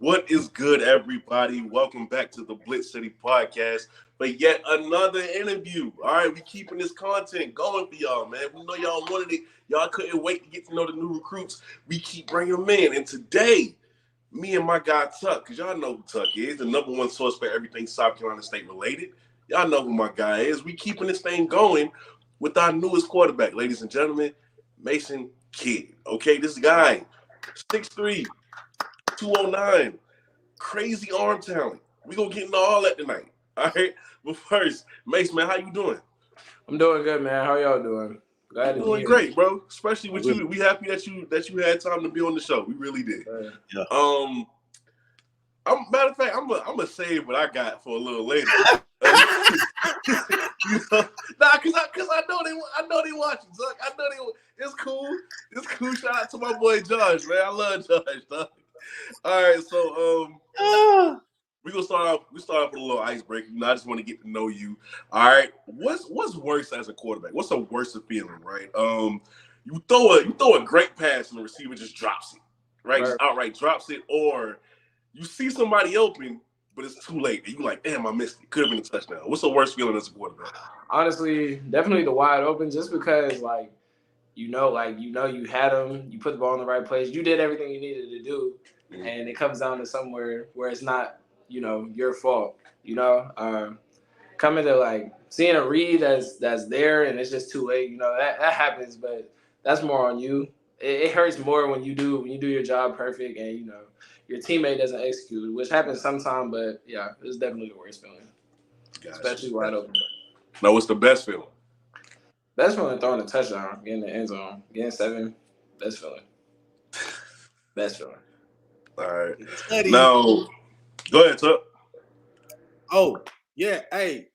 What is good, everybody? Welcome back to the BlitzCity podcast for yet another interview. All right, we keeping this content going for y'all, man. We know y'all wanted it. Y'all couldn't wait to get to know the new recruits. We keep bringing them in. And today, me and my guy Tuck, because y'all know who Tuck is, the number one source for everything South Carolina State related. Y'all know who my guy is. We keeping this thing going with our newest quarterback, ladies and gentlemen, Mason Kidd. Okay, this guy, 6'3", 209, crazy arm talent. We gonna get into all that tonight. All right. But first, Mace, man, how you doing? I'm doing good, man. How y'all doing? Glad to doing great, bro. Especially with you. We happy that you had time to be on the show. We really did. Yeah. Matter of fact, I'm gonna save what I got for a little later. Cause I know they watching. Zuck. I know it's cool. It's cool. Shout out to my boy Josh, man. I love Josh, dog. All right, so we start off with a little icebreaker. I just want to get to know you. All right, what's worse as a quarterback? What's a worse feeling, right? You throw a great pass and the receiver just drops it, right? Just outright drops it, or you see somebody open, but it's too late, and you like, damn, I missed it. Could have been a touchdown. What's the worst feeling as a quarterback? Honestly, definitely the wide open, just because you had them, you put the ball in the right place, you did everything you needed to do, and it comes down to somewhere where it's not, your fault. Coming to seeing a read that's there and it's just too late. That happens, but that's more on you. It hurts more when you do your job perfect and your teammate doesn't execute, which happens sometimes. But yeah, it's definitely the worst feeling, especially wide open. Now, what's the best feeling? Best feeling throwing a touchdown, getting the end zone, getting 7. Best feeling. Best feeling. All right. Now, go ahead, Tuck. Oh yeah, hey,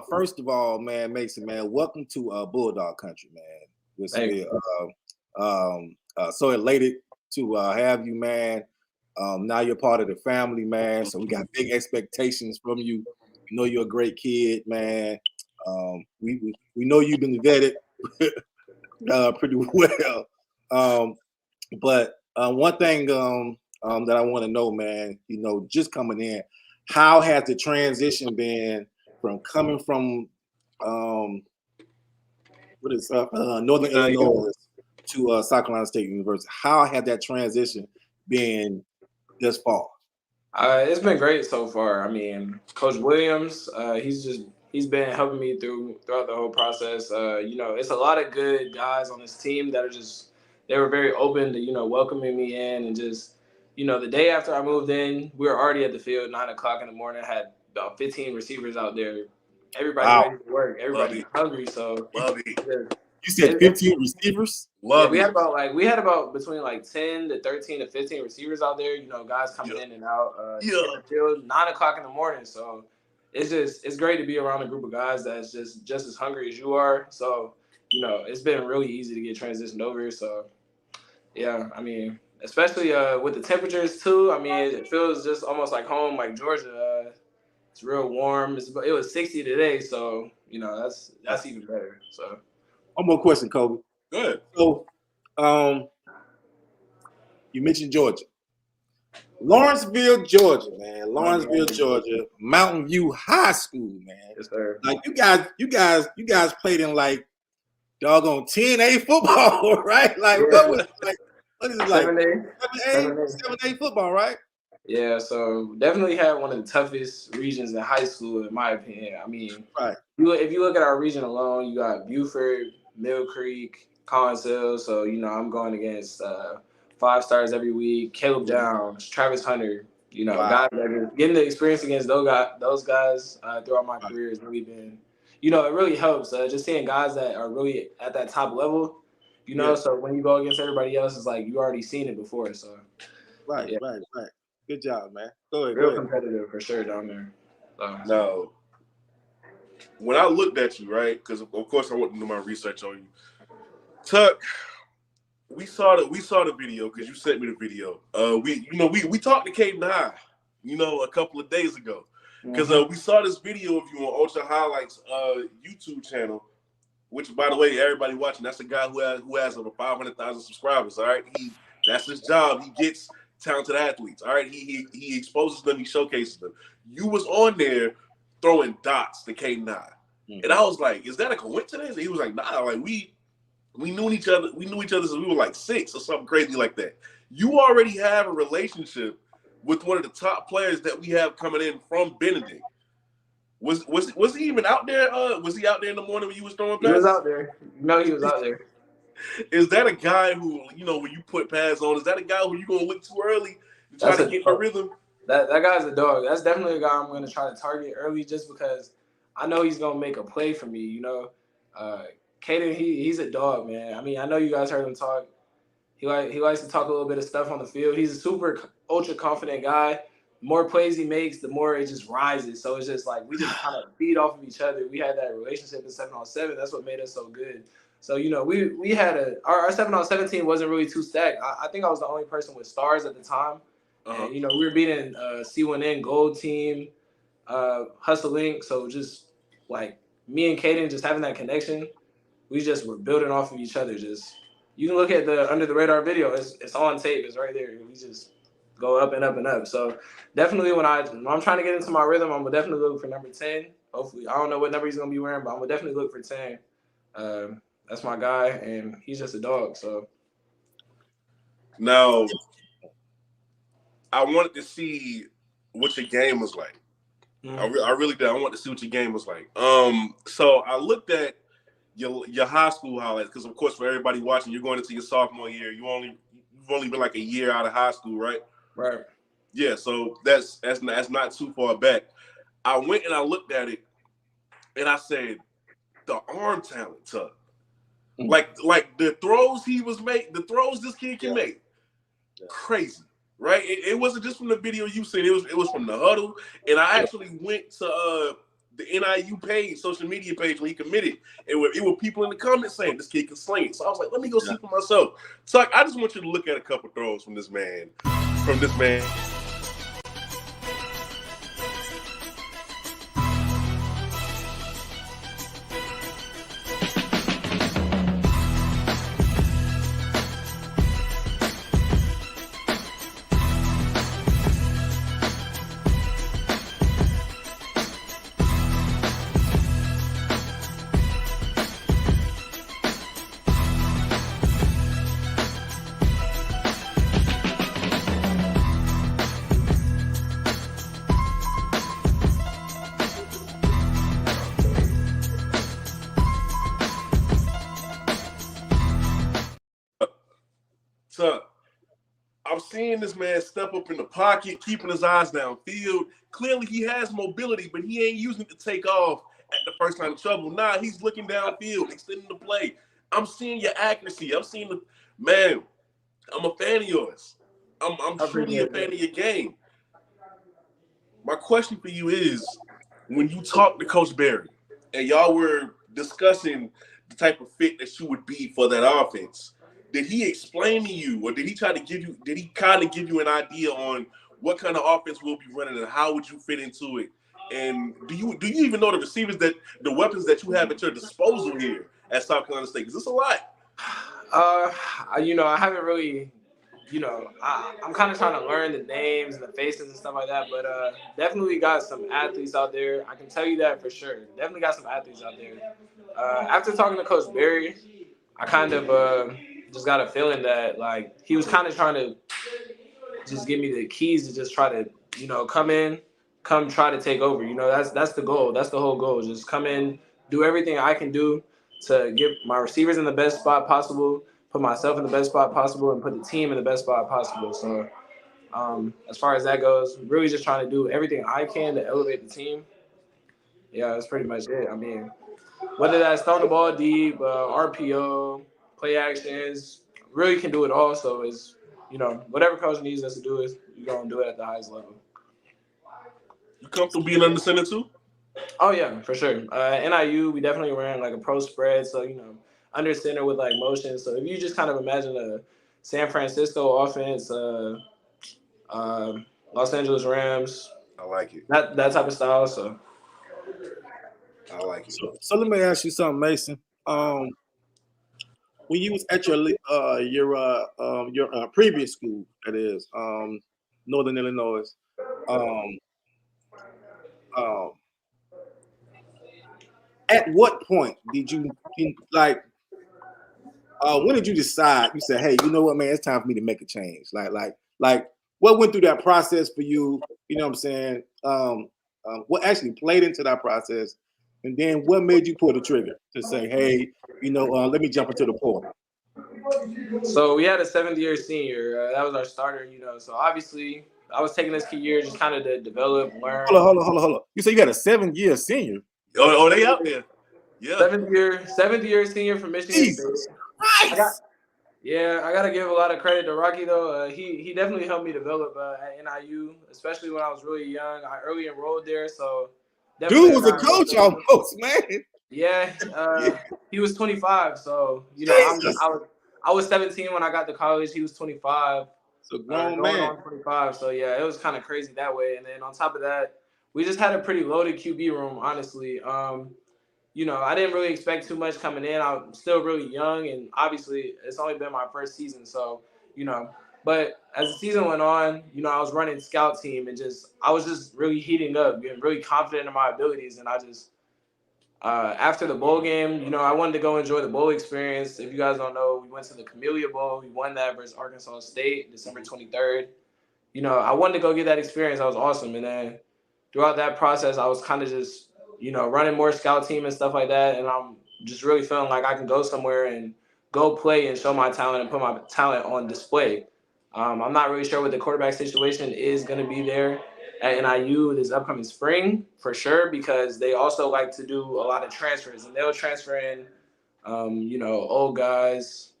first of all, man, Mason, man, welcome to Bulldog country, man. We're so elated to have you, man. Now you're part of the family, man. So we got big expectations from you. We know you're a great kid, man. We know you've been vetted pretty well. But one thing that I want to know, man, just coming in, how has the transition been from coming from Northern Illinois to South Carolina State University? How has that transition been this far? It's been great so far. I mean, Coach Williams, he's been helping me throughout the whole process. It's a lot of good guys on this team that they were very open to welcoming me in, and just the day after I moved in, we were already at the field 9:00 in the morning. I had about 15 receivers out there. Everybody ready to work. Everybody hungry. So you said 15 receivers? We had about between 10 to 13 to 15 receivers out there. Guys coming in and out. In the field 9:00 in the morning. So it's great to be around a group of guys that's just as hungry as you are. So it's been really easy to get transitioned over. So yeah, I mean, especially with the temperatures too. I mean, it feels just almost like home, like Georgia. It's real warm. It was 60 today, so that's even better. So, one more question, Kobe. Good. So, you mentioned Georgia, Lawrenceville, Georgia, man. Lawrenceville, Georgia, Mountain View High School, man. Yes, sir. Like you guys played in doggone 10A football, right? What is it like? 7A football, right? Yeah, so definitely had one of the toughest regions in high school, in my opinion. I mean, if you look at our region alone, you got Buford, Mill Creek, Collinsville. So, I'm going against 5 stars every week, Caleb Downs, Travis Hunter, guys that are getting the experience against those guys throughout my career has really been, it really helps. Just seeing guys that are really at that top level, so when you go against everybody else, it's like you already seen it before. So, right. Good job, man. Go ahead. Real competitive for sure down there. Now, when I looked at you, right, because of course I went to do my research on you, Tuck. We saw the video because you sent me the video. We talked to Caden High, a couple of days ago, because we saw this video of you on Ultra Highlights YouTube channel, which, by the way, everybody watching, that's a guy who has over 500,000 subscribers. All right, that's his job. He gets talented athletes. All right, he exposes them, he showcases them. You was on there throwing dots to K9, and I was like, "Is that a coincidence?" And he was like, "Nah, like we knew each other. We knew each other since we were like 6 or something crazy like that." You already have a relationship with one of the top players that we have coming in from Benedict. Was he even out there? Was he out there in the morning when you was throwing passes? He was out there. No, he was out there. Is that a guy who, when you put pads on, is that a guy who you gonna look too early to try to get the rhythm? That guy's a dog. That's definitely a guy I'm gonna try to target early, just because I know he's gonna make a play for me. Caden, he's a dog, man. I mean, I know you guys heard him talk. He likes to talk a little bit of stuff on the field. He's a super ultra confident guy. The more plays he makes, the more it just rises. So it's just like we just kind of feed off of each other. We had that relationship in 7-on-7. That's what made us so good. So we had our 7-on-7 team wasn't really too stacked. I think I was the only person with stars at the time. And we were beating C1N Gold team, Hustle Link. So just like me and Caden just having that connection, we just were building off of each other. Just you can look at the under the radar video. It's on tape. It's right there. We just go up and up and up. So definitely when I'm trying to get into my rhythm, I'm gonna definitely look for number 10. Hopefully, I don't know what number he's gonna be wearing, but I'm gonna definitely look for 10. That's my guy, and he's just a dog. So now, I wanted to see what your game was like. I really did. I wanted to see what your game was like. So I looked at your high school highlights, because of course for everybody watching, you're going into your sophomore year. You've only been like a year out of high school, right? Right. Yeah. So that's not too far back. I went and I looked at it, and I said, the arm talent, Tuck. Like the throws the throws this kid can make, crazy, right? It wasn't just from the video you seen. It was from the huddle, and I actually went to the NIU page, social media page, when he committed. It were people in the comments saying this kid can sling it. So I was like, let me go see for myself. Tuck, I just want you to look at a couple throws from this man. I'm seeing this man step up in the pocket, keeping his eyes downfield. Clearly, he has mobility, but he ain't using it to take off at the first time of trouble. Nah, he's looking downfield, extending the play. I'm seeing your accuracy. I'm seeing man, I'm a fan of yours. I'm truly a fan of your game. My question for you is, when you talked to Coach Barry and y'all were discussing the type of fit that you would be for that offense, did he explain to you, or did he kind of give you an idea on what kind of offense we'll be running and how would you fit into it? And do you even know the weapons that you have at your disposal here at South Carolina State? Is this a lot? I haven't really, I'm kind of trying to learn the names and the faces and stuff like that, but definitely got some athletes out there. I can tell you that for sure. Definitely got some athletes out there. After talking to Coach Barry, I kind of just got a feeling that, like, he was kind of trying to just give me the keys to just try to, come try to take over. That's the goal. That's the whole goal. Just come in, do everything I can do to get my receivers in the best spot possible, put myself in the best spot possible, and put the team in the best spot possible. So as far as that goes, really just trying to do everything I can to elevate the team. Yeah, that's pretty much it. I mean, whether that's throwing the ball deep, RPO, play actions, really can do it all. So it's, whatever coach needs us to do, is you're going to do it at the highest level. You comfortable being under center too? Oh, yeah, for sure. NIU, we definitely ran like a pro spread. So, under center with like motion. So if you just kind of imagine a San Francisco offense, Los Angeles Rams. I like it. That type of style. So I like it. So let me ask you something, Mason. when you was at your previous school, that is Northern Illinois. At what point did you like? When did you decide? You said, "Hey, you know what, man? It's time for me to make a change." Like, what went through that process for you? You know what I'm saying? What actually played into that process, and then what made you pull the trigger to say, "Hey, let me jump into the portal"? So we had a 7th-year senior. That was our starter. So obviously I was taking this key year just kind of to develop, learn. Hold on. You say you got a 7-year senior? Oh, they out there. Yeah. 7th-year senior from Michigan Jesus State. Christ. I gotta give a lot of credit to Rocky though. He definitely helped me develop at NIU, especially when I was really young. I early enrolled there, so dude was a coach almost, man. Yeah, he was 25, so I was 17 when I got to college. He was 25. So grown going man. on 25. So yeah, it was kind of crazy that way. And then on top of that, we just had a pretty loaded QB room, honestly. I didn't really expect too much coming in. I'm still really young, and obviously it's only been my first season. So, but as the season went on, I was running scout team and I was just really heating up, getting really confident in my abilities. And I just, after the bowl game, I wanted to go enjoy the bowl experience. If you guys don't know, we went to the Camellia Bowl. We won that versus Arkansas State, December 23rd. I wanted to go get that experience. That was awesome. And then throughout that process, I was kind of just, running more scout team and stuff like that. And I'm just really feeling like I can go somewhere and go play and show my talent and put my talent on display. I'm not really sure what the quarterback situation is going to be there at NIU this upcoming spring for sure, because they also like to do a lot of transfers, and they'll transfer in, old guys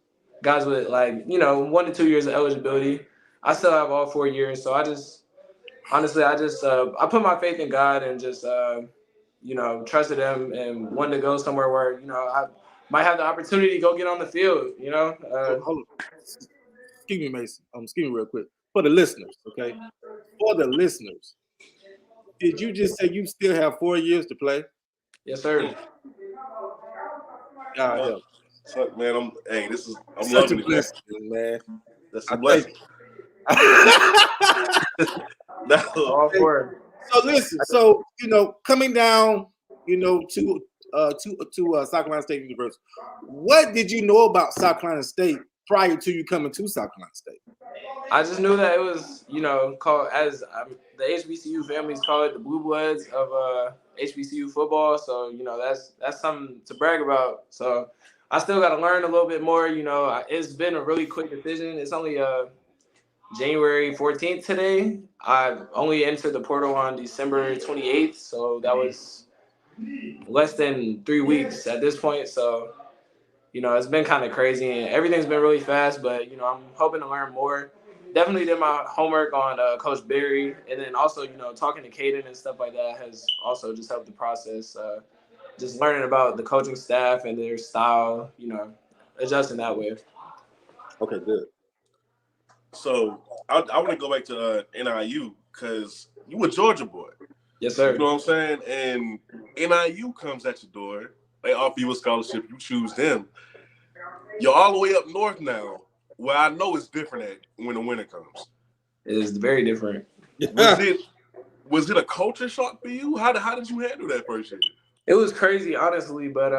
with 1 to 2 years of eligibility. I still have all 4 years, so I put my faith in God and just trusted him and wanted to go somewhere where I might have the opportunity to go get on the field. Hold on. Excuse me, Mason. Excuse me real quick. For the listeners, okay? For the listeners, did you just say you still have 4 years to play? Yes, sir. God help. Fuck, man. I'm such loving a blessing, it, man. That's a blessing. All four. So listen, coming down, to South Carolina State University, what did you know about South Carolina State prior to you coming to South Carolina State? I just knew that it was, called, as the HBCU families call it, the blue bloods of HBCU football. So, that's something to brag about. So I still got to learn a little bit more. It's been a really quick decision. It's only January 14th today. I only entered the portal on December 28th. So that was less than 3 weeks at this point. So, it's been kind of crazy and everything's been really fast, but, I'm hoping to learn more. Definitely did my homework on Coach Berry, and then also, talking to Caden and stuff like that has also just helped the process. Just learning about the coaching staff and their style, adjusting that way. Okay, good. So I want to go back to NIU because you a Georgia boy. Yes, sir. You know what I'm saying? And NIU comes at your door. They offer you a scholarship. You choose them. You're all the way up north now, where I know it's different at when the winter comes. It is very different. Was it a culture shock for you? How did you handle that first year? It was crazy, honestly, but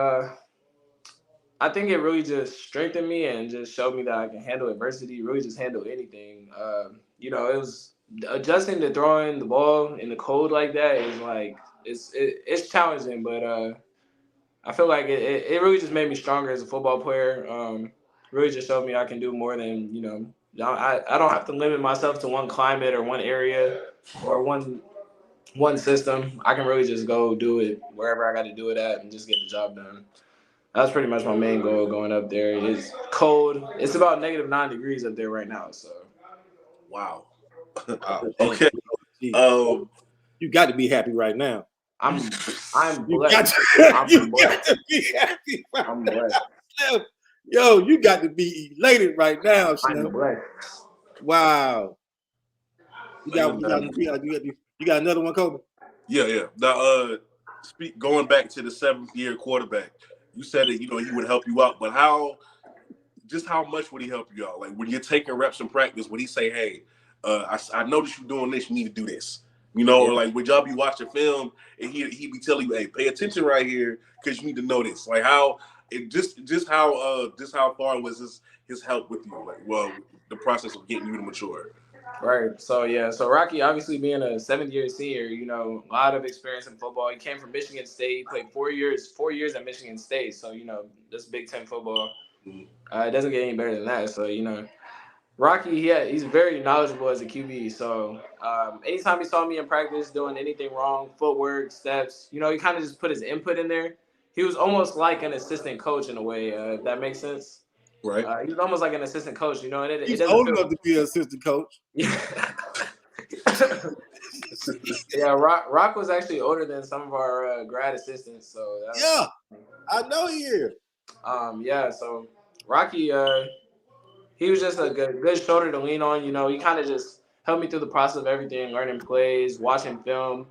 I think it really just strengthened me and just showed me that I can handle adversity, really just handle anything. It was adjusting to throwing the ball in the cold like that is like it's challenging, but I feel like it really just made me stronger as a football player. Really just showed me I can do more than, I don't have to limit myself to one climate or one area or one system. I can really just go do it wherever I got to do it at and just get the job done. That's pretty much my main goal going up there. It's cold. It's about -9 degrees up there right now. So, wow. Okay. You got to be happy right now. I'm you blessed. Got to be happy. Right I'm blessed. Now. Yo, you got to be elated right now. I'm blessed. Wow. You got another one, Kobe? Yeah. Now, going back to the 7th year quarterback, you said that he would help you out, but how just how much would he help you out? Like when you're taking reps in practice, would he say, "Hey, I noticed you doing this. You need to do this." You know, or like would y'all be watching film and he be telling you, "Hey, pay attention right here because you need to know this." Like how it just how far was his help with you? Like, well, the process of getting you to mature. Right. So yeah. So Rocky, obviously being a 7th-year senior, you know, a lot of experience in football. He came from Michigan State. He played 4 years at Michigan State. So you know, this Big Ten football. It doesn't get any better than that. So you know, Rocky, he's very knowledgeable as a QB. So anytime he saw me in practice doing anything wrong, footwork, steps, you know, he kind of just put his input in there. He was almost like an assistant coach in a way, if that makes sense. Right. He was almost like an assistant coach, you know, and it He's doesn't old feel... enough to be an assistant coach. Yeah, Rock was actually older than some of our grad assistants. So I know he is. Yeah, so Rocky, he was just a good shoulder to lean on. You know, he kind of just helped me through the process of everything, learning plays, watching film.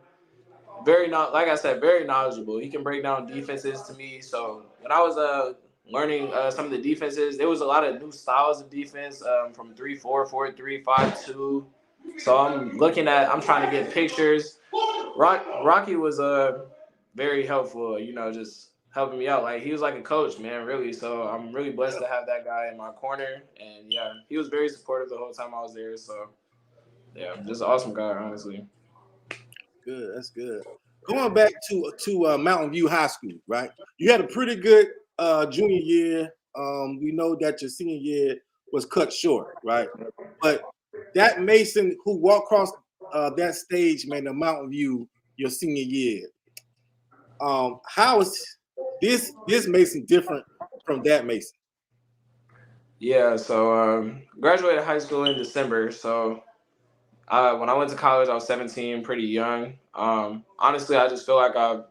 Like I said, very knowledgeable. He can break down defenses to me. So when I was learning some of the defenses, there was a lot of new styles of defense from 3-4, 4-3, 5-2. So I'm trying to get pictures. Rocky was very helpful. You know, just helping me out. Like he was like a coach, man, really. So I'm really blessed to have that guy in my corner. And yeah, he was very supportive the whole time I was there. So yeah, just an awesome guy, honestly. Good, that's good. Going back to Mountain View High School, right? You had a pretty good junior year. We know that your senior year was cut short, right? But that Mason who walked across that stage, man, the Mountain View, your senior year. How is this Mason different from that Mason? Yeah, so graduated high school in December. So when I went to college, I was 17, pretty young. Honestly, I just feel like I've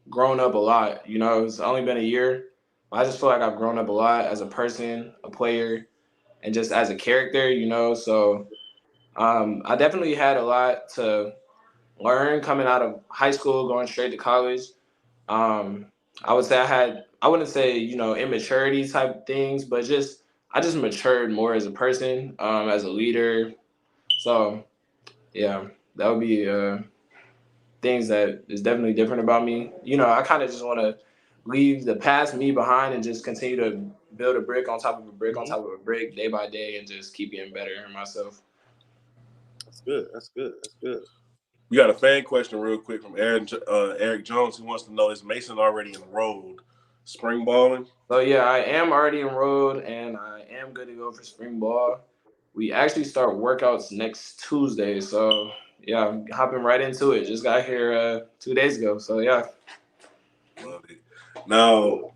grown up a lot. You know, it's only been a year. I just feel like I've grown up a lot as a person, a player, and just as a character, you know. So I definitely had a lot to learn coming out of high school, going straight to college. Um, I would say I wouldn't say, you know, immaturity type things, but I just matured more as a person, as a leader. So yeah, that would be things that is definitely different about me. You know, I kind of just want to leave the past me behind and just continue to build a brick on top of a brick on top of a brick day by day and just keep getting better in myself. That's good. That's good. That's good. We got a fan question real quick from Eric Jones, who wants to know, is Mason already enrolled spring balling? So yeah, I am already enrolled and I am good to go for spring ball. We actually start workouts next Tuesday, so yeah, I'm hopping right into it. Just got here 2 days ago, so yeah. Love it. Now,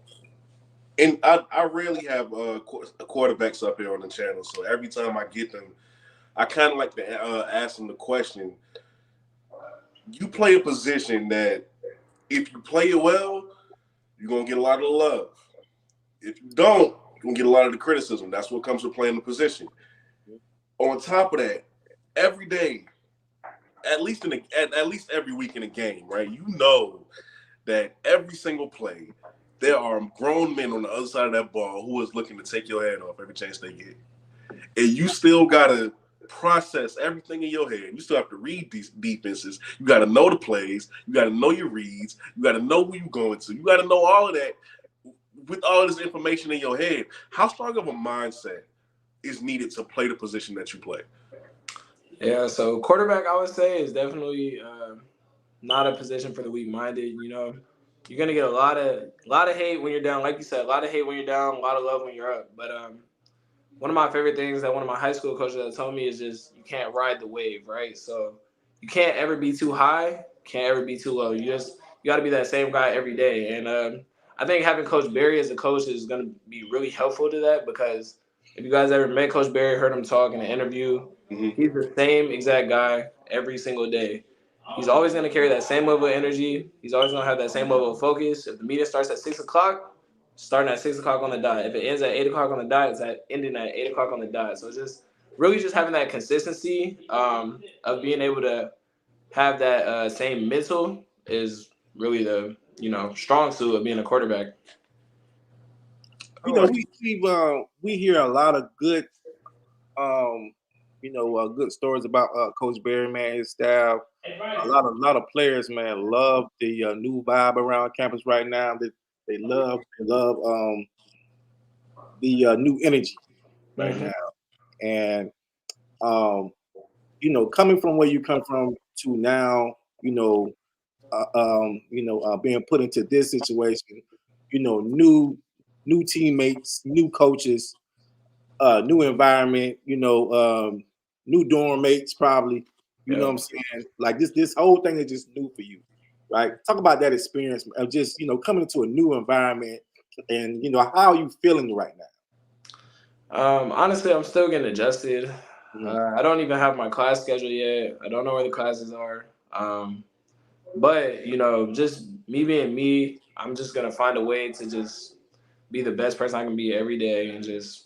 and I rarely have quarterbacks up here on the channel, so every time I get them, I kind of like to ask them the question. You play a position that if you play it well, you're going to get a lot of the love. If you don't, you're going to get a lot of the criticism. That's what comes with playing the position. On top of that, every day, at least every week in a game, right? You know that every single play, there are grown men on the other side of that ball who is looking to take your head off every chance they get. And you still got to process everything in your head. You still have to read these defenses. You got to know the plays. You got to know your reads. You got to know who you're going to. You got to know all of that with all this information in your head. How strong of a mindset is needed to play the position that you play? Yeah, so quarterback, I would say, is definitely not a position for the weak-minded. You know, you're gonna get a lot of hate when you're down. Like you said, a lot of hate when you're down, a lot of love when you're up. But one of my favorite things that one of my high school coaches told me is just you can't ride the wave, right? So you can't ever be too high, can't ever be too low. You got to be that same guy every day. And I think having Coach Barry as a coach is going to be really helpful to that because if you guys ever met Coach Barry, heard him talk in an interview, he's the same exact guy every single day. He's always going to carry that same level of energy. He's always going to have that same level of focus. If the meeting starts at 6 o'clock, starting at 6 o'clock on the dot. If it ends at 8 o'clock on the dot, it's ending at 8 o'clock on the dot. So just really just having that consistency of being able to have that same mental is really the strong suit of being a quarterback. we hear a lot of good good stories about Coach Barry, man, his staff. A lot of players, man, love the new vibe around campus right now. They love the new energy right now. And coming from where you come from to now, being put into this situation, new teammates, new coaches, new environment, new dorm mates probably. You know what I'm saying? Like this whole thing is just new for you, right? Talk about that experience of just coming into a new environment, and how are you feeling right now? Honestly, I'm still getting adjusted. I don't even have my class schedule yet. I don't know where the classes are. But just me being me, I'm just gonna find a way to just be the best person I can be every day, and just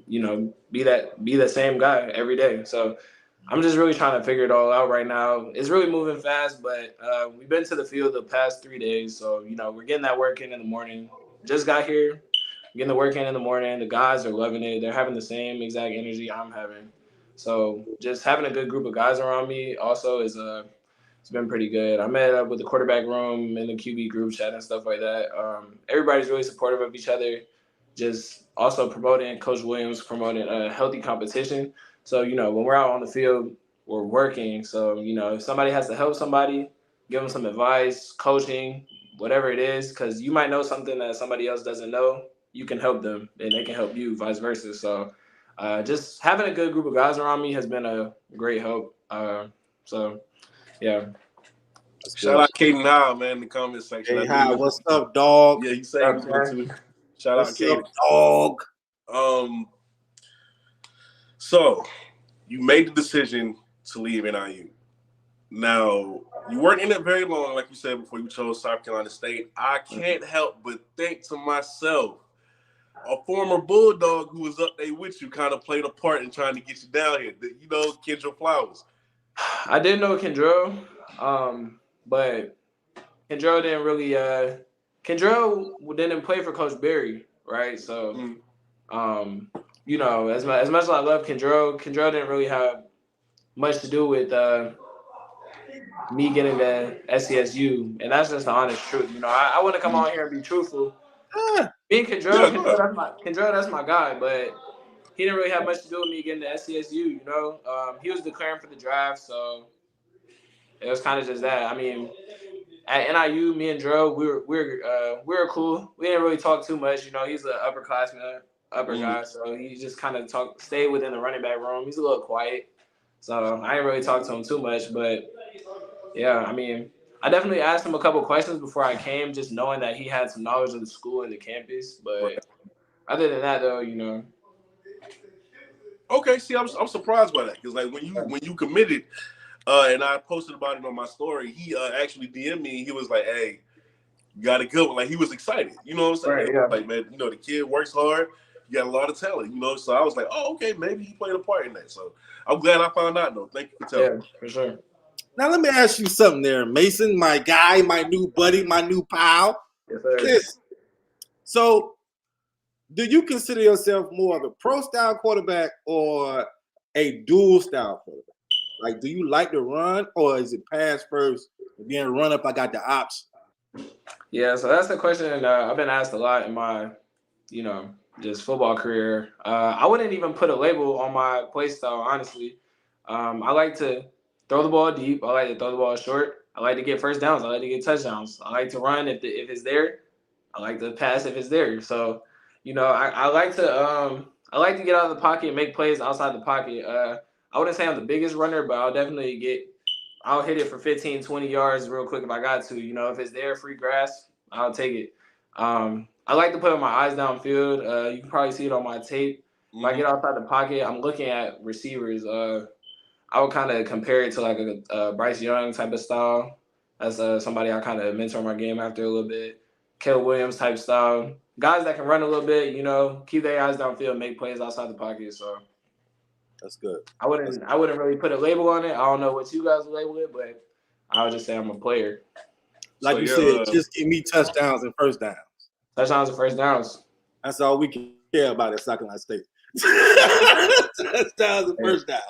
be that same guy every day. So I'm just really trying to figure it all out right now. It's really moving fast, but we've been to the field the past 3 days, so we're getting that work in the morning. Just got here, getting the work in the morning. The guys are loving it. They're having the same exact energy I'm having. So just having a good group of guys around me also is it's been pretty good. I met up with the quarterback room and the QB group chat and stuff like that. Everybody's really supportive of each other. Just also Coach Williams promoting a healthy competition. So, when we're out on the field, we're working. So, if somebody has to help somebody, give them some advice, coaching, whatever it is, because you might know something that somebody else doesn't know, you can help them and they can help you, vice versa. So, just having a good group of guys around me has been a great help. Yeah. Shout out Kaden Howell, man, in the comment section. Hey, hi, what's up, dog? Yeah, you say too. Shout out Kaden. Dog. So you made the decision to leave NIU. Now, you weren't in it very long, like you said, before you chose South Carolina State. I can't help but think to myself, a former Bulldog who was up there with you kind of played a part in trying to get you down here. Kendra Flowers. I didn't know Kendra, but Kendra didn't really Kendra didn't play for Coach Barry, right? So as much as I love Kendra didn't really have much to do with me getting the SCSU, and that's just the honest truth. I want to come on here and be truthful. Me and Kendra, that's my guy, but he didn't really have much to do with me getting the SCSU. He was declaring for the draft, so it was kind of just that. I mean, at NIU, me and Dro, we were cool. We didn't really talk too much. He's an upperclassman, guy, so he just kind of stayed within the running back room. He's a little quiet, so I didn't really talk to him too much. But yeah, I mean, I definitely asked him a couple questions before I came, just knowing that he had some knowledge of the school and the campus. But other than that, though, Okay, see, I'm surprised by that because like when you committed. And I posted about it on my story. He actually DM'd me. He was like, "Hey, you got a good one." Like he was excited. You know what I'm saying? Right, yeah. Like, man, the kid works hard. You got a lot of talent. So I was like, "Oh, okay, maybe he played a part in that." So I'm glad I found out. Though, thank you for telling me. For sure. Now let me ask you something, there, Mason, my guy, my new buddy, my new pal. Yes, sir. Listen, so do you consider yourself more of a pro style quarterback or a dual style quarterback? Like, do you like to run, or is it pass first and then run up? I got the option. Yeah, so that's the question I've been asked a lot in my, just football career. I wouldn't even put a label on my play style, honestly. I like to throw the ball deep. I like to throw the ball short. I like to get first downs. I like to get touchdowns. I like to run if it's there. I like to pass if it's there. So, I like to get out of the pocket and make plays outside the pocket. I wouldn't say I'm the biggest runner, but I'll hit it for 15, 20 yards real quick if I got to. If it's there, free grass, I'll take it. I like to put my eyes downfield. You can probably see it on my tape. If I get outside the pocket, I'm looking at receivers. I would kind of compare it to like a Bryce Young type of style. That's somebody I kind of mentor my game after a little bit. Caleb Williams type style. Guys that can run a little bit, keep their eyes downfield, make plays outside the pocket. So that's good. I wouldn't really put a label on it. I don't know what you guys label it, but I would just say I'm a player. Like you said, just give me touchdowns and first downs. Touchdowns and first downs. That's all we care about at South Carolina State. Touchdowns and first downs.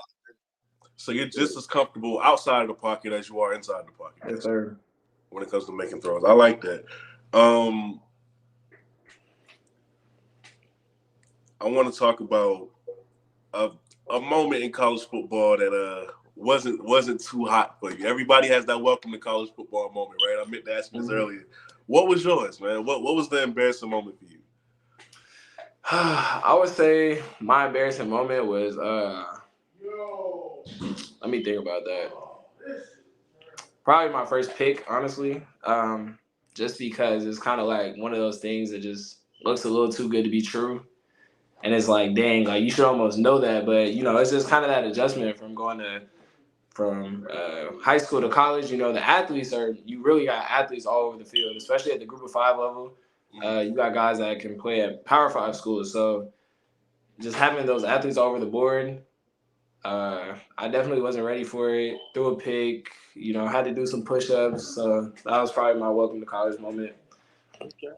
So you're just as comfortable outside of the pocket as you are inside the pocket. Yes, sir. When it comes to making throws, I like that. I want to talk about a moment in college football that wasn't too hot for you. Everybody has that welcome to college football moment, right? I meant to ask you this earlier. What was yours, man? What was the embarrassing moment for you? I would say my embarrassing moment was let me think about that. Probably my first pick, honestly. Just because it's kind of like one of those things that just looks a little too good to be true. And it's like, dang, like you should almost know that, but it's just kind of that adjustment from going from high school to college. The athletes you really got athletes all over the field, especially at the Group of 5 level. You got guys that can play at Power 5 schools. So just having those athletes all over the board, I definitely wasn't ready for it. Threw a pick, had to do some push-ups. So that was probably my welcome to college moment. Okay.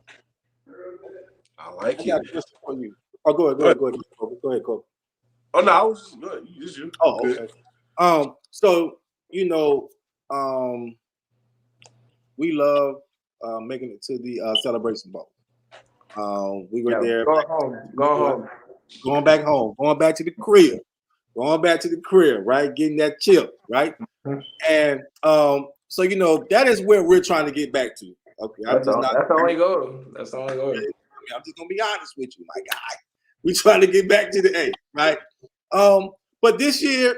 I like it. I got a question for you. Oh, go ahead, Kobe. Oh no, I was just good. It's you. Oh, okay. So we love making it to the Celebration Bowl. We were there. Going back home. Going back to the crib. Right? Getting that chip, right? And so that is where we're trying to get back to. Okay, that's the only goal. That's the only goal. I'm just gonna be honest with you, my guy. We trying to get back to the A, right? But this year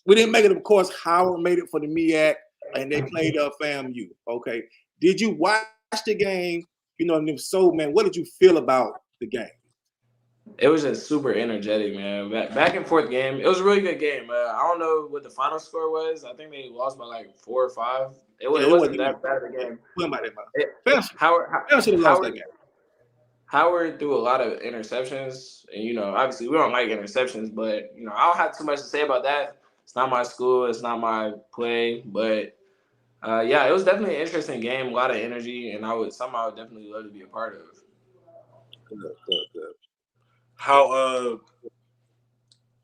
we didn't make it. Of course, Howard made it for the MEAC, and they played FAMU. Okay, did you watch the game? And if so, man, what did you feel about the game? It was just super energetic, man. Back and forth game. It was a really good game. I don't know what the final score was. I think they lost by like 4 or 5. It wasn't that bad of a game. Howard should have lost that game. Howard threw a lot of interceptions, and obviously we don't like interceptions, but I don't have too much to say about that. It's not my school, it's not my play, but yeah, it was definitely an interesting game, a lot of energy, and I would definitely love to be a part of. Good. How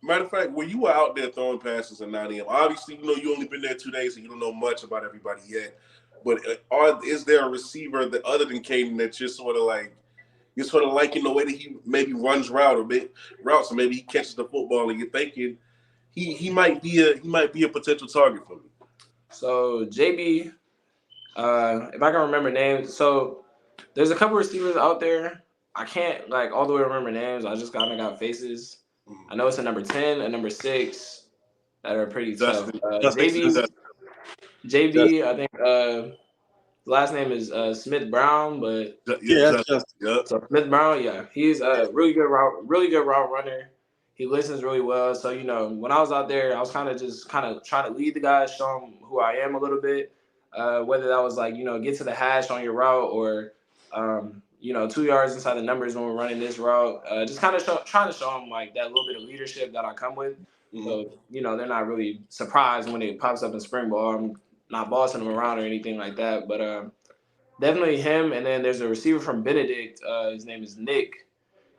matter of fact, when you were out there throwing passes at 9 a.m., obviously you only been there 2 days, so you don't know much about everybody yet. But is there a receiver that other than Caden that you're sort of liking the way that he maybe runs routes, or maybe he catches the football and you're thinking he might be a potential target for me? So JB, if I can remember names, so there's a couple receivers out there. I can't all the way remember names. I just kind of got faces. I know it's a number 10, a number 6 that are pretty tough. JB, I think the last name is Smith Brown, but so Smith Brown, yeah, he's a really good route runner. He listens really well. So when I was out there, I was kind of trying to lead the guys, show them who I am a little bit. Whether that was get to the hash on your route or 2 yards inside the numbers when we're running this route. Just kind of trying to show them that little bit of leadership that I come with. Mm-hmm. So they're not really surprised when it pops up in spring ball. I'm not bossing them around or anything like that, but definitely him. And then there's a receiver from Benedict. His name is Nick.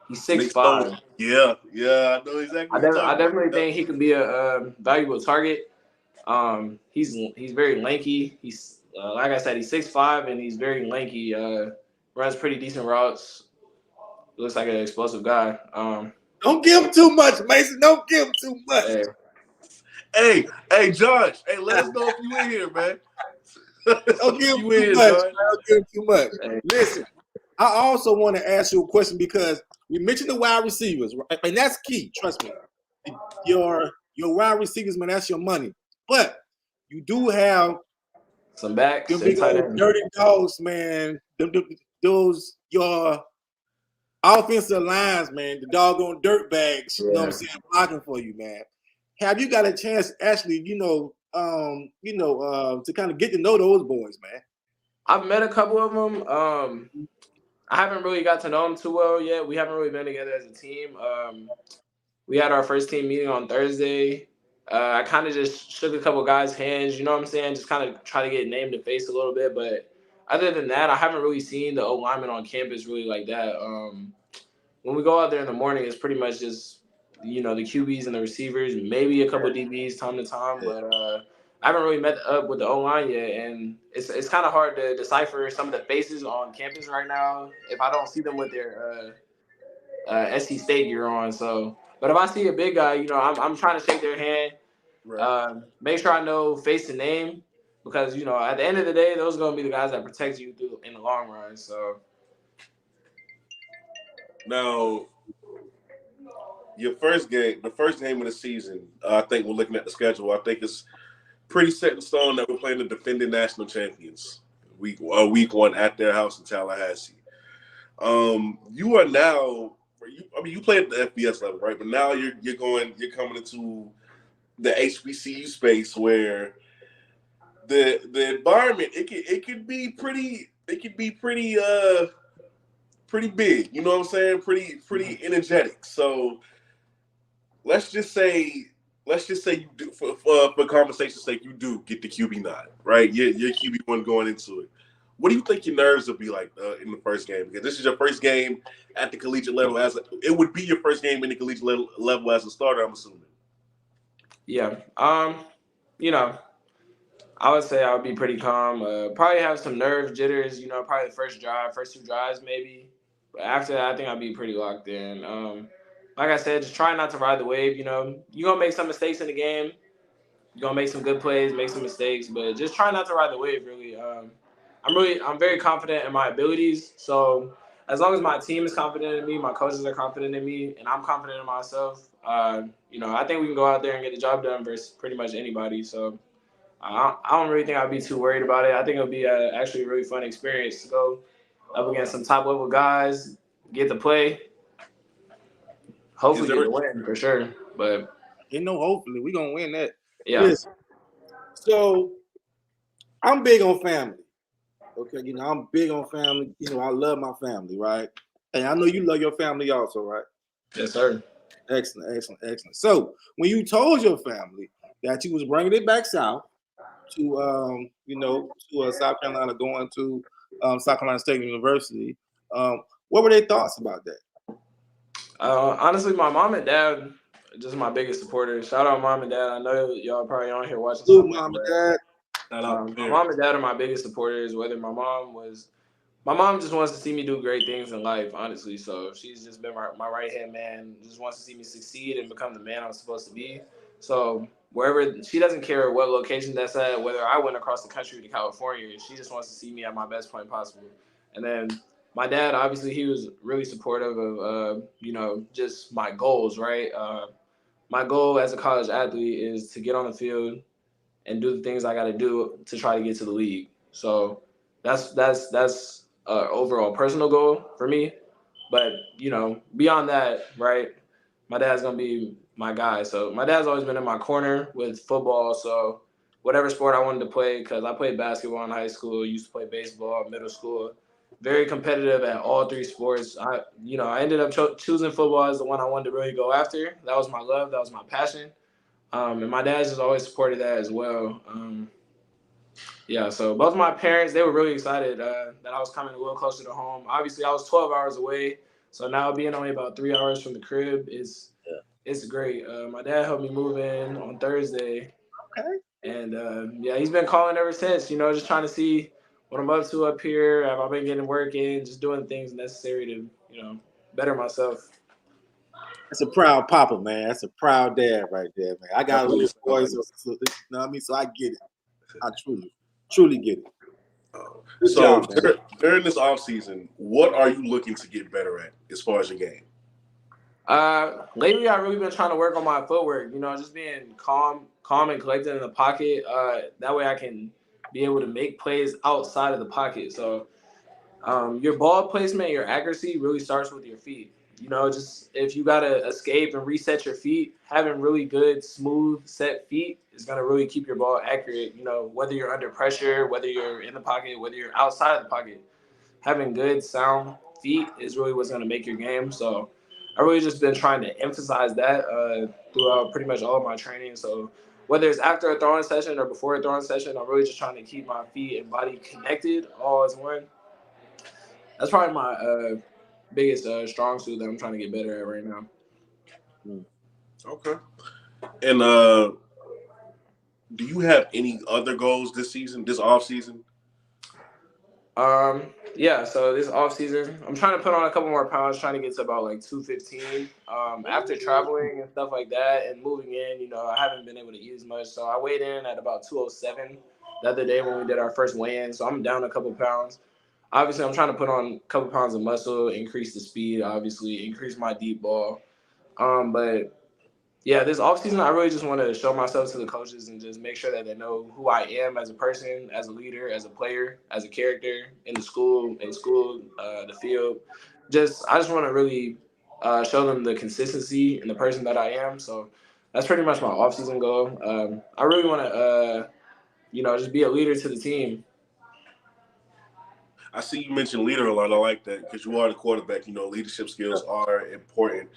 He's 6'5". Yeah, I know exactly. I definitely think he could be a valuable target. He's very lanky. He's like I said, he's 6'5" and he's very lanky. Runs pretty decent routes. Looks like an explosive guy. Don't give him too much, Mason. Don't give him too much. Hey, Josh. Hey, let us know if you in here, man. Don't give him too much. Don't give him too much. Hey. Listen, I also want to ask you a question because we mentioned the wide receivers, right? And that's key. Trust me. Your wide receivers, man, that's your money. But you do have some backs. Them big old dirty dogs, man. Those your offensive lines, man. The doggone dirt bags. Yeah. You know what I'm saying? Blocking for you, man. Have you got a chance, actually, to kind of get to know those boys, man? I've met a couple of them. I haven't really got to know them too well yet. We haven't really been together as a team. We had our first team meeting on Thursday. I kind of just shook a couple guys' hands, you know what I'm saying? Just kind of try to get name to face a little bit. But other than that, I haven't really seen the O linemen on campus really like that. when we go out there in the morning, it's pretty much just the QBs and the receivers, maybe a couple DBs time to time, but I haven't really met up with the O line yet, and it's kind of hard to decipher some of the faces on campus right now if I don't see them with their SC State gear on. So, but if I see a big guy, I'm trying to shake their hand, make sure I know face and name, because at the end of the day, those are gonna be the guys that protect you in the long run. So now, your the first game of the season, I think we're looking at the schedule. I think it's pretty set in stone that we're playing the defending national champions week one at their house in Tallahassee. You are now, you play at the FBS level, right? But now you're coming into the HBCU space where the environment it could be pretty big. You know what I'm saying? Pretty energetic. So let's just say you do, for conversation's sake, you do get the QB nod, right? You're QB1 going into it. What do you think your nerves will be like in the first game? Because this is your first game at the collegiate level. It would be your first game in the collegiate level as a starter, I'm assuming. Yeah. I would say I would be pretty calm. Probably have some nerve jitters. Probably the first two drives maybe. But after that, I think I'll be pretty locked in. Like I said, just try not to ride the wave. You're gonna make some mistakes in the game. You're gonna make some good plays, make some mistakes, but just try not to ride the wave. Really, I'm very confident in my abilities. So as long as my team is confident in me, my coaches are confident in me, and I'm confident in myself, I think we can go out there and get the job done versus pretty much anybody. So I don't really think I'd be too worried about it. I think it'll be actually a really fun experience to go up against some top level guys, get to play. Hopefully, get the win for sure. But hopefully we're gonna win that. Yeah. Listen, so I'm big on family. Okay, I'm big on family. I love my family, right? And I know you love your family also, right? Yes, sir. Excellent. So when you told your family that you was bringing it back south to South Carolina, going to South Carolina State University, what were their thoughts about that? Honestly, my mom and dad just my biggest supporters. Shout out mom and dad. I know y'all probably on here watching. Mom and dad. My mom and dad are my biggest supporters. Whether my mom just wants to see me do great things in life, honestly. So she's just been my right hand man. Just wants to see me succeed and become the man I'm supposed to be. So wherever, she doesn't care what location that's at. Whether I went across the country to California, she just wants to see me at my best point possible. And then my dad, obviously, he was really supportive of just my goals. Right. My goal as a college athlete is to get on the field and do the things I got to do to try to get to the league. So that's overall personal goal for me. But beyond that, right? My dad's gonna be my guy. So my dad's always been in my corner with football. So whatever sport I wanted to play, because I played basketball in high school, used to play baseball in middle school. Very competitive at all three sports. I ended up choosing football as the one I wanted to really go after. That was my love. That was my passion. And my dad's just always supported that as well. So both of my parents, they were really excited that I was coming a little closer to home. Obviously, I was 12 hours away, so now being only about 3 hours from the crib it's great. My dad helped me move in on Thursday. Okay. And he's been calling ever since, just trying to see what I'm up to up here. Have I been getting work in, just doing things necessary to, better myself. That's a proud papa, man. That's a proud dad right there, man. I got a little boy, so you know what I mean? So I get it. I truly get it. So during this offseason, what are you looking to get better at as far as your game? Lately I've really been trying to work on my footwork, just being calm and collected in the pocket. That way I can be able to make plays outside of the pocket. So your ball placement, your accuracy really starts with your feet. Just if you got to escape and reset your feet, having really good, smooth, set feet is going to really keep your ball accurate. Whether you're under pressure, whether you're in the pocket, whether you're outside of the pocket, having good, sound feet is really what's going to make your game. So I really just been trying to emphasize that throughout pretty much all of my training. So whether it's after a throwing session or before a throwing session, I'm really just trying to keep my feet and body connected all as one. That's probably biggest strong suit that I'm trying to get better at right now. Okay. And do you have any other goals this off season? Yeah, so this off season, I'm trying to put on a couple more pounds, trying to get to about like 215. After traveling and stuff like that and moving in, I haven't been able to eat as much. So I weighed in at about 207 the other day when we did our first weigh-in. So I'm down a couple pounds. Obviously, I'm trying to put on a couple pounds of muscle, increase the speed, obviously, increase my deep ball. But yeah, this offseason, I really just want to show myself to the coaches and just make sure that they know who I am as a person, as a leader, as a player, as a character in the school, the field. I just want to really show them the consistency and the person that I am. So that's pretty much my offseason goal. I really want to, just be a leader to the team. I see you mentioned leader a lot. I like that because you are the quarterback. Leadership skills are important.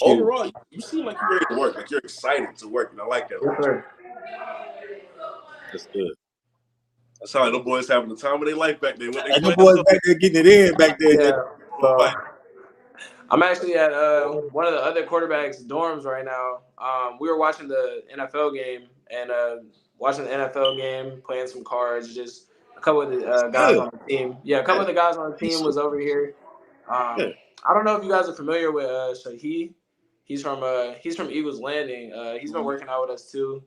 Overall, you seem like you're ready to work. Like you're excited to work, and I like that. That's good. That's how the boys having the time of their life back there. And the boys back there getting it in back there. Yeah. I'm actually at one of the other quarterbacks' dorms right now. We were watching the NFL game playing some cards. Just a couple of the guys on the team. Yeah, a couple of the guys on the team was over here. I don't know if you guys are familiar with Shahi. He's from Eagles Landing. He's been working out with us too.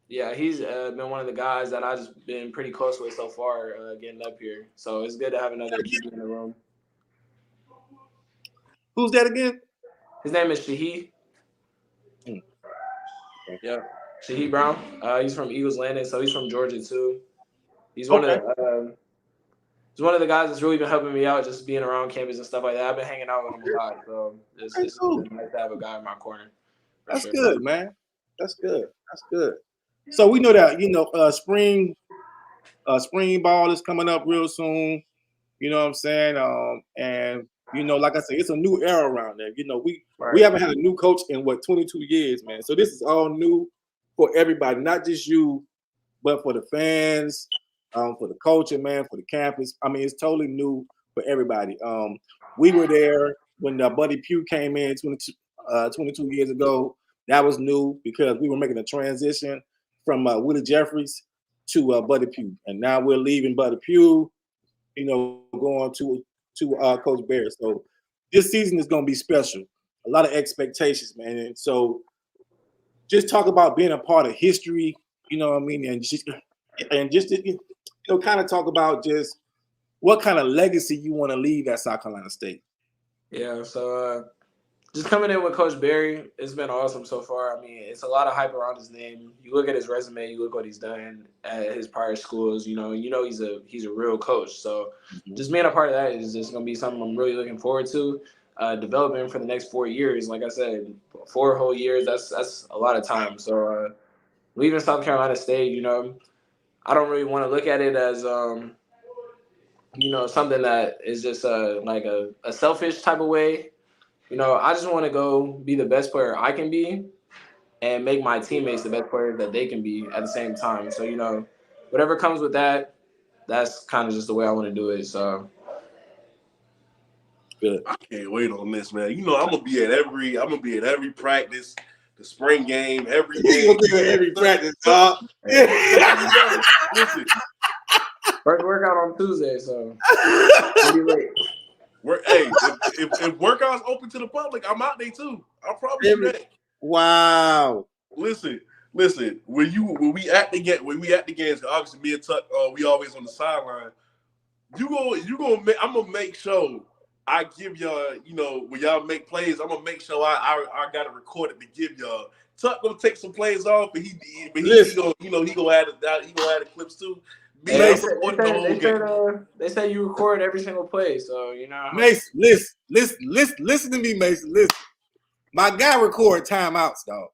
Yeah, he's been one of the guys that I've just been pretty close with so far getting up here. So it's good to have another QB in the room. Who's that again? His name is Shahi. Yeah, Shahi Brown. He's from Eagles Landing, so he's from Georgia too. He's one of the guys that's really been helping me out, just being around campus and stuff like that. I've been hanging out with him a lot, so it's cool. Nice to have a guy in my corner. That's good, man. That's good. So we know that spring ball is coming up real soon. You know what I'm saying? And like I said, it's a new era around there. We haven't had a new coach in 22 years, man. So this is all new for everybody, not just you, but for the fans, for the culture, man, for the campus. I mean, it's totally new for everybody. We were there when Buddy Pugh came in 22 years ago. That was new because we were making a transition from Willie Jeffries to Buddy Pugh, and now we're leaving Buddy Pugh, going to Coach Bear. So this season is going to be special. A lot of expectations, man. And so just talk about being a part of history, you know what I mean, and just kind of talk about just what kind of legacy you want to leave at South Carolina State. Yeah, so just coming in with Coach Barry, it's been awesome so far. I mean, it's a lot of hype around his name. You look at his resume, you look what he's done at his prior schools. He's a real coach. So just being a part of that is just going to be something I'm really looking forward to. Developing for the next 4 years, like I said, 4 whole years. That's a lot of time. So leaving South Carolina State, I don't really want to look at it as something that is just like a selfish type of way. I just want to go be the best player I can be and make my teammates the best player that they can be at the same time. So, whatever comes with that, that's kind of just the way I want to do it. So good. I can't wait on this, man. I'm gonna be at every practice, the spring game, every game. Every practice, Listen. First workout on Tuesday, so I'll be late. If workouts open to the public, I'm out there too. I'll probably do that. Wow. Listen. When we at the games, obviously me and Tuck, we always on the sideline. I'm gonna make sure I give y'all, when y'all make plays, I'm gonna make sure I got it recorded to give y'all. Tuck gonna take some plays off, but he gonna add the clips too. They say you record every single play, so Mason, listen to me, Mason. Listen, my guy record timeouts, dog.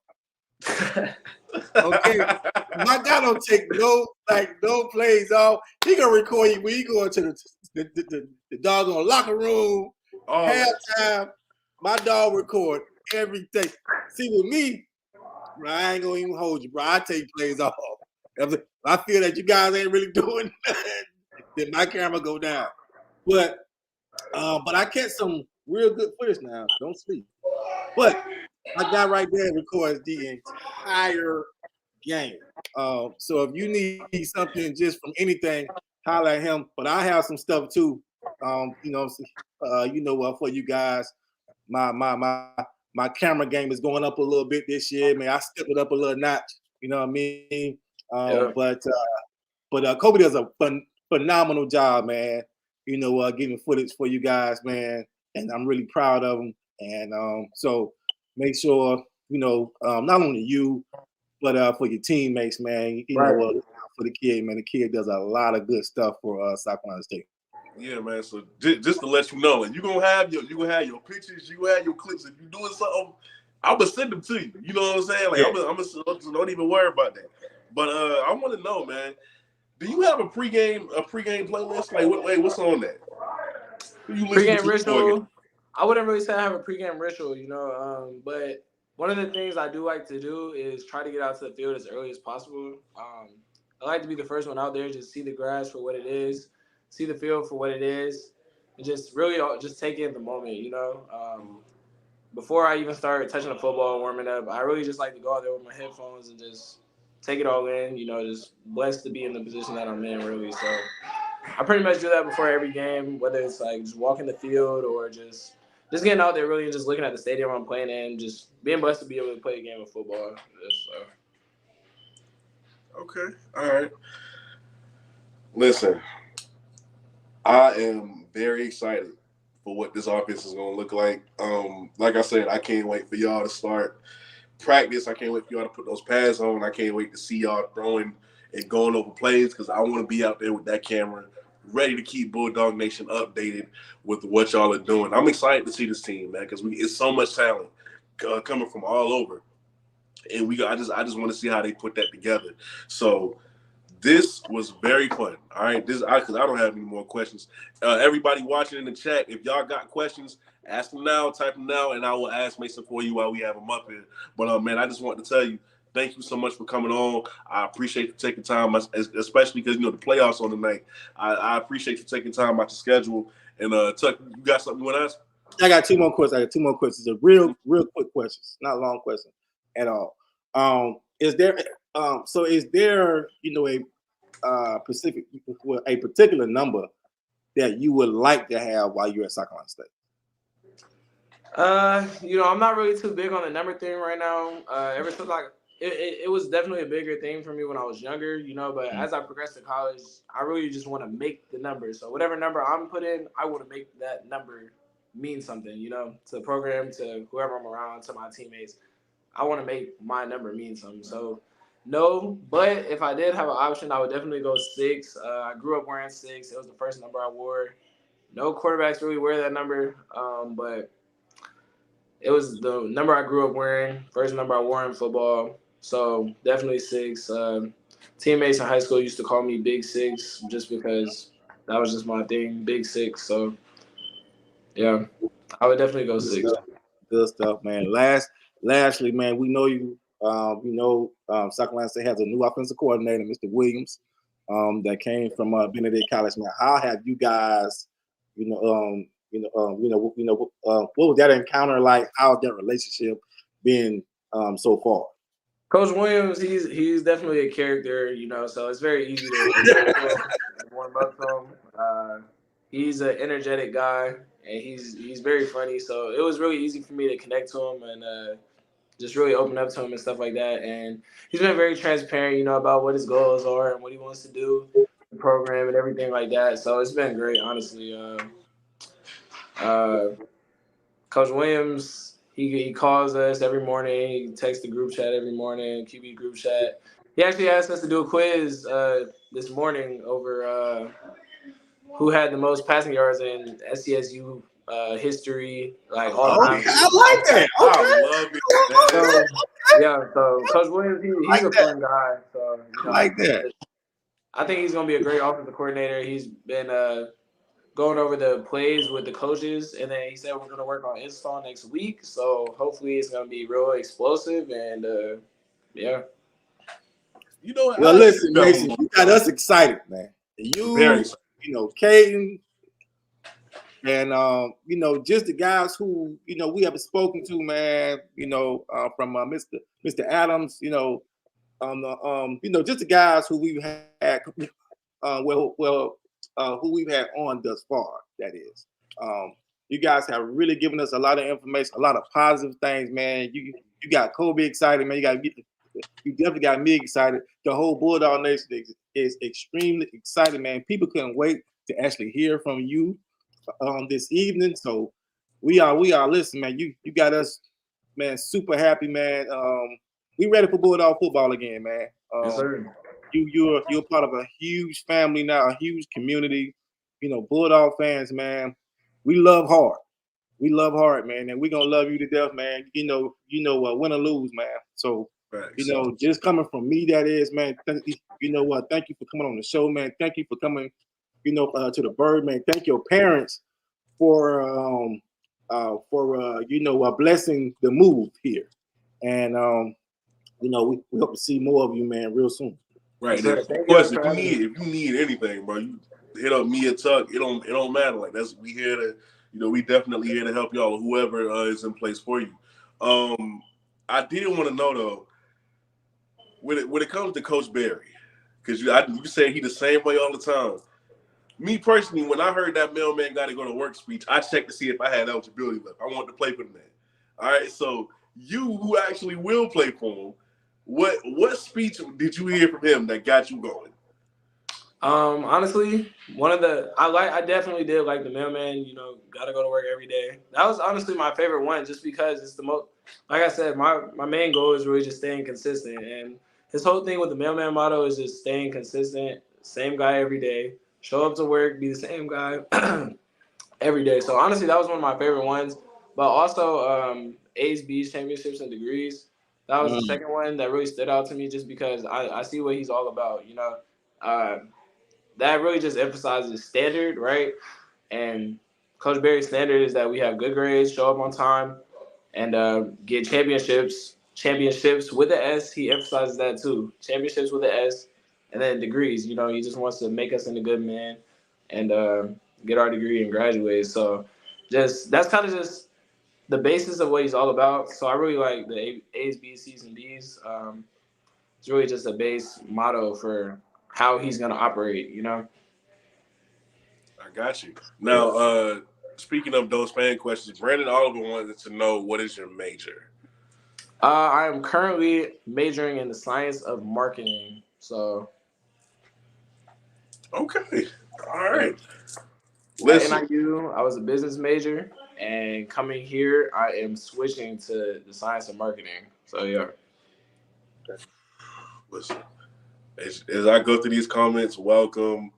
Okay, my guy don't take no plays off. He gonna record you when you go into the doggone locker room, halftime. My dog record everything. See, with me, bro, I ain't gonna even hold you, bro. I take plays off. If I feel that you guys ain't really doing nothing, then my camera go down. But But I catch some real good footage now. Don't sleep. But my guy right there records the entire game. So if you need something just from anything, holler at him. But I have some stuff too. For you guys, my camera game is going up a little bit this year. Man, I stepped it up a little notch. You know what I mean? But Kobe does a phenomenal job, man. Getting footage for you guys, man, and I'm really proud of him. And so make sure not only you, but for your teammates, man. For the kid, man. The kid does a lot of good stuff for South Carolina State. Yeah, man. So just to let you know, and you're gonna have your pictures, you gonna have your clips. If you're doing something, I'm gonna send them to you. You know what I'm saying? Like I'm gonna don't even worry about that. But I want to know, man. Do you have a pregame playlist? Like what's on that? Pregame ritual. I wouldn't really say I have a pregame ritual, but one of the things I do like to do is try to get out to the field as early as possible. I like to be the first one out there, just see the grass for what it is, see the field for what it is, and just really just take in the moment, Before I even start touching the football and warming up, I really just like to go out there with my headphones and just take it all in, just blessed to be in the position that I'm in, really. So I pretty much do that before every game, whether it's like just walking the field or just getting out there really and just looking at the stadium I'm playing in, just being blessed to be able to play a game of football. Okay. All right. Listen, I am very excited for what this offense is going to look like. Like I said, I can't wait for y'all to start practice. I can't wait for y'all to put those pads on. I can't wait to see y'all throwing and going over plays because I want to be out there with that camera ready to keep Bulldog Nation updated with what y'all are doing. I'm excited to see this team, man, because it's so much talent coming from all over, and I just want to see how they put that together. So this was very fun. All right, because I don't have any more questions. Everybody watching in the chat, if y'all got questions, ask them now, type them now, and I will ask Mason for you while we have them up here. But man, I just want to tell you, thank you so much for coming on. I appreciate you taking time, especially because the playoffs on tonight. I appreciate you taking time out your schedule. And Tuck, you got something you want to ask? I got two more questions. They're real quick questions, not long questions at all. Is there a particular number that you would like to have while you're at South Carolina State? I'm not really too big on the number thing right now. Ever since it was definitely a bigger thing for me when I was younger, but as I progressed to college, I really just want to make the number. So whatever number I'm put in, I want to make that number mean something, to the program, to whoever I'm around, to my teammates. I want to make my number mean something. So no, but if I did have an option, I would definitely go 6. I grew up wearing 6. It was the first number I wore. No quarterbacks really wear that number, but it was the number I grew up wearing, first number I wore in football. So definitely 6. Teammates in high school used to call me Big 6 just because that was just my thing, Big 6. So yeah, I would definitely go 6. Good stuff, man. Lastly, man, we know you. South Carolina State has a new offensive coordinator, Mr. Williams, that came from Benedict College. Man, how have you guys, what was that encounter like? How's that relationship been so far? Coach Williams, he's definitely a character, so it's very easy to warm up to him. He's an energetic guy, and he's very funny. So it was really easy for me to connect to him and just really open up to him and stuff like that. And he's been very transparent, about what his goals are and what he wants to do, the program and everything like that. So it's been great, honestly. Coach Williams, he calls us every morning. He texts the group chat every morning, QB group chat. He actually asked us to do a quiz this morning over who had the most passing yards in SCSU history, like all time. Okay, I like that. Okay. I love it. So Coach Williams, he's a fun guy. So I like that. I think he's gonna be a great offensive coordinator. He's been going over the plays with the coaches, and then he said we're gonna work on install next week. So hopefully it's gonna be real explosive and yeah. Well, listen, Mason, you got us excited, man. Caden, And you know, just the guys who we have spoken to, man. From Mr. Adams, just the guys who we've had, who we've had on thus far. That is, you guys have really given us a lot of information, a lot of positive things, man. You got Kobe excited, man. You definitely got me excited. The whole Bulldog Nation is extremely excited, man. People couldn't wait to actually hear from you this evening. So we are listen, man. You got us, man, super happy, man. We ready for Bulldog football again, man. Yes, sir. You're part of a huge family now, a huge community. Bulldog fans, man. We love hard. We love hard, man, and we're gonna love you to death, man. Win or lose, man. So just coming from me, that is, man. Thank you for coming on the show, man. Thank you for coming, to the Bird, man. Thank your parents for blessing the move here, and we hope to see more of you, man, real soon. Right. Of course, if you need anything, bro, you hit up me or Tuck. It don't matter. Like we here to, we definitely here to help y'all, whoever is in place for you. I did want to know though, when it comes to Coach Barry, because you say he the same way all the time. Me personally, when I heard that mailman got to go to work speech, I checked to see if I had eligibility left. I wanted to play for the man. All right, so you who actually will play for him, what speech did you hear from him that got you going? Honestly, I definitely did like the mailman. Got to go to work every day. That was honestly my favorite one, just because it's the most. Like I said, my main goal is really just staying consistent, and his whole thing with the mailman motto is just staying consistent. Same guy every day. Show up to work, be the same guy every day. So honestly, that was one of my favorite ones. But also A's, B's, championships, and degrees. That was the second one that really stood out to me, just because I see what he's all about. That really just emphasizes standard, right? And Coach Barry's standard is that we have good grades, show up on time, and get championships. Championships with an S. He emphasizes that too. Championships with an S, and then degrees. He just wants to make us into good men and get our degree and graduate. So that's kind of just the basis of what he's all about. So I really like the A's, B's, C's, and D's. It's really just a base motto for how he's gonna operate. I got you. Now, speaking of those fan questions, Brandon Oliver wanted to know, what is your major? I am currently majoring in the science of marketing. So. Okay. All right. Listen. At NIU, I was a business major, and coming here, I am switching to the science of marketing. So yeah. Listen, as I go through these comments, welcome.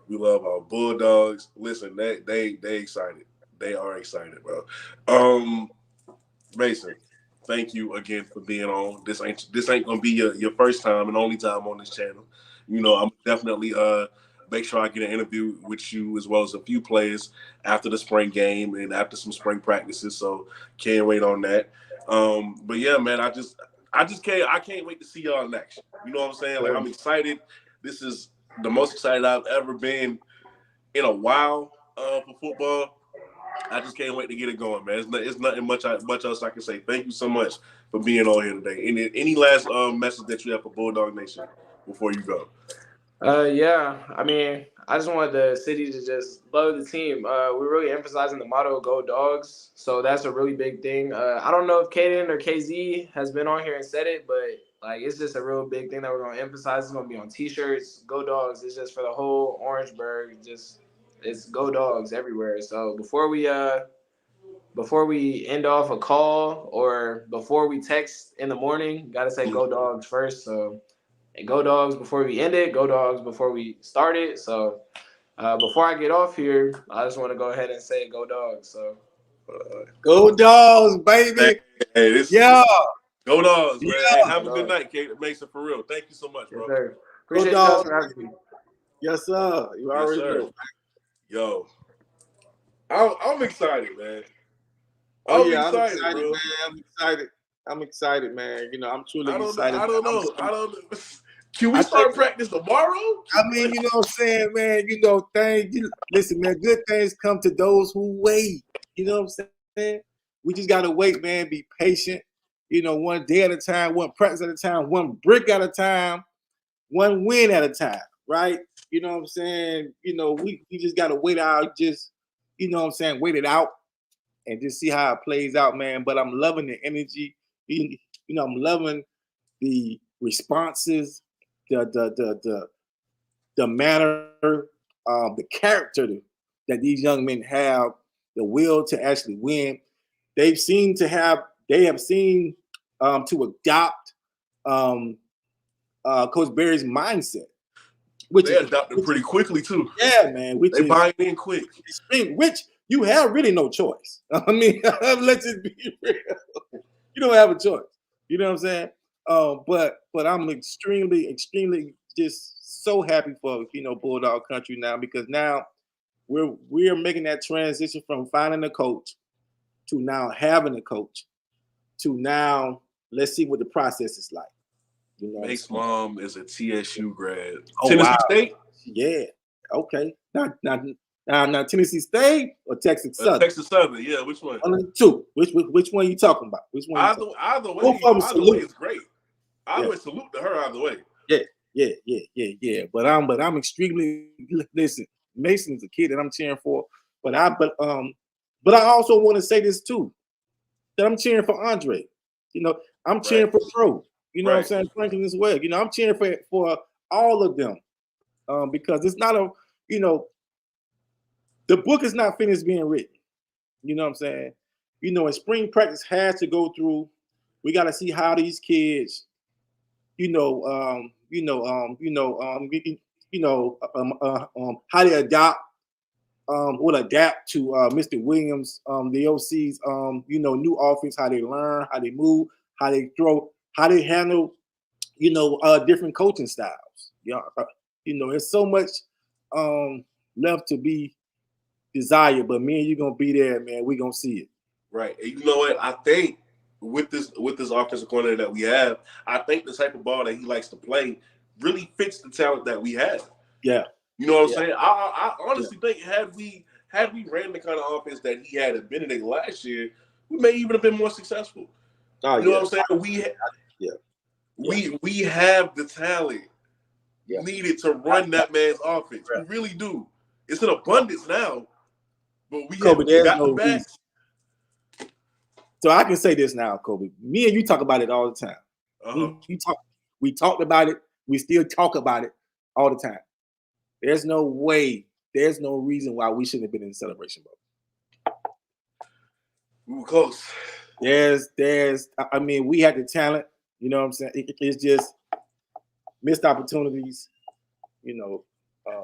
We love our Bulldogs. Listen, they excited. They are excited, bro. Mason, thank you again for being on. This ain't gonna be your first time and only time on this channel. I'm definitely make sure I get an interview with you, as well as a few players after the spring game and after some spring practices. So can't wait on that. But yeah, man, I can't wait to see y'all in action. You know what I'm saying? Like, I'm excited. This is the most excited I've ever been in a while for football. I just can't wait to get it going, man. It's nothing much else I can say. Thank you so much for being on here today. Any last message that you have for Bulldog Nation before you go? Yeah. I mean, I just want the city to just love the team. We're really emphasizing the motto, "Go Dogs." So that's a really big thing. I don't know if Kaden or KZ has been on here and said it, but it's just a real big thing that we're going to emphasize. It's going to be on T-shirts. "Go Dogs." It's just for the whole Orangeburg. It's "Go Dogs" everywhere. So before we end off a call or before we text in the morning, got to say "Go Dogs" first. So. And "Go Dogs" before we end it, "Go Dogs" before we start it. So before I get off here, I just want to go ahead and say "Go Dogs." So go Dogs, baby. Hey, yeah. Go Dogs, man. Yeah. Hey, have a good night, Kate. Mason, for real. Thank you so much, bro. Yes, sir. Appreciate you guys for having me. Yes, sir. You already know. Yo. I'm excited, man. I'm excited, bro. Man. I'm excited, man. I'm truly excited. I don't know. Can we start practice tomorrow? I mean, you know what I'm saying, man. You know, listen, man. Good things come to those who wait. You know what I'm saying? We just gotta wait, man. Be patient. You know, one day at a time, one practice at a time, one brick at a time, one win at a time. Right? You know what I'm saying? You know, we just gotta wait out. Just, you know what I'm saying? Wait it out and just see how it plays out, man. But I'm loving the energy. You know, I'm loving the responses, the manner, the character that these young men have, the will to actually win. They have seen to adopt Coach Barry's mindset, which they adopted pretty quickly too. Yeah, man. They buying in quick. Which you have really no choice. I mean, let's just be real. You don't have a choice. You know what I'm saying? But I'm extremely just so happy for Bulldog Country now, because now we're making that transition from finding a coach to now having a coach to now let's see what the process is like. You know, Make's mom is a TSU grad. Oh, Tennessee wow. State? Yeah. Okay. Now Tennessee State or Texas Southern? Texas Southern, yeah. Which one? Two. Which one are you talking about? Which one? Either way is great. I would salute to her either way. Yeah. But I'm extremely listen. Mason's a kid that I'm cheering for, but I also want to say this too, that I'm cheering for Andre. You know, I'm cheering for Pro. You know what I'm saying? Franklin as well. You know, I'm cheering for all of them, because it's not the book is not finished being written. You know what I'm saying? You know, and spring practice has to go through. We got to see how these kids, how they will adapt to Mr. Williams, the OC's, new offense, how they learn, how they move, how they throw, how they handle, different coaching styles. Yeah, there's so much left to be desired, but me and you gonna be there, man. We gonna see it. Right, and you know what? I think with this offensive coordinator that we have, I think the type of ball that he likes to play really fits the talent that we have. Yeah. You know what I'm saying? I honestly think had we ran the kind of offense that he had at Benedict last year, we may even have been more successful. You know what I'm saying? We have the talent needed to run that man's offense. We really do. It's an abundance now, but we got the backs. So I can say this now, Kobe. Me and you talk about it all the time. We talked about it. We still talk about it all the time. There's no reason why we shouldn't have been in the Celebration Bowl. We were close. We had the talent. You know what I'm saying? It's just missed opportunities.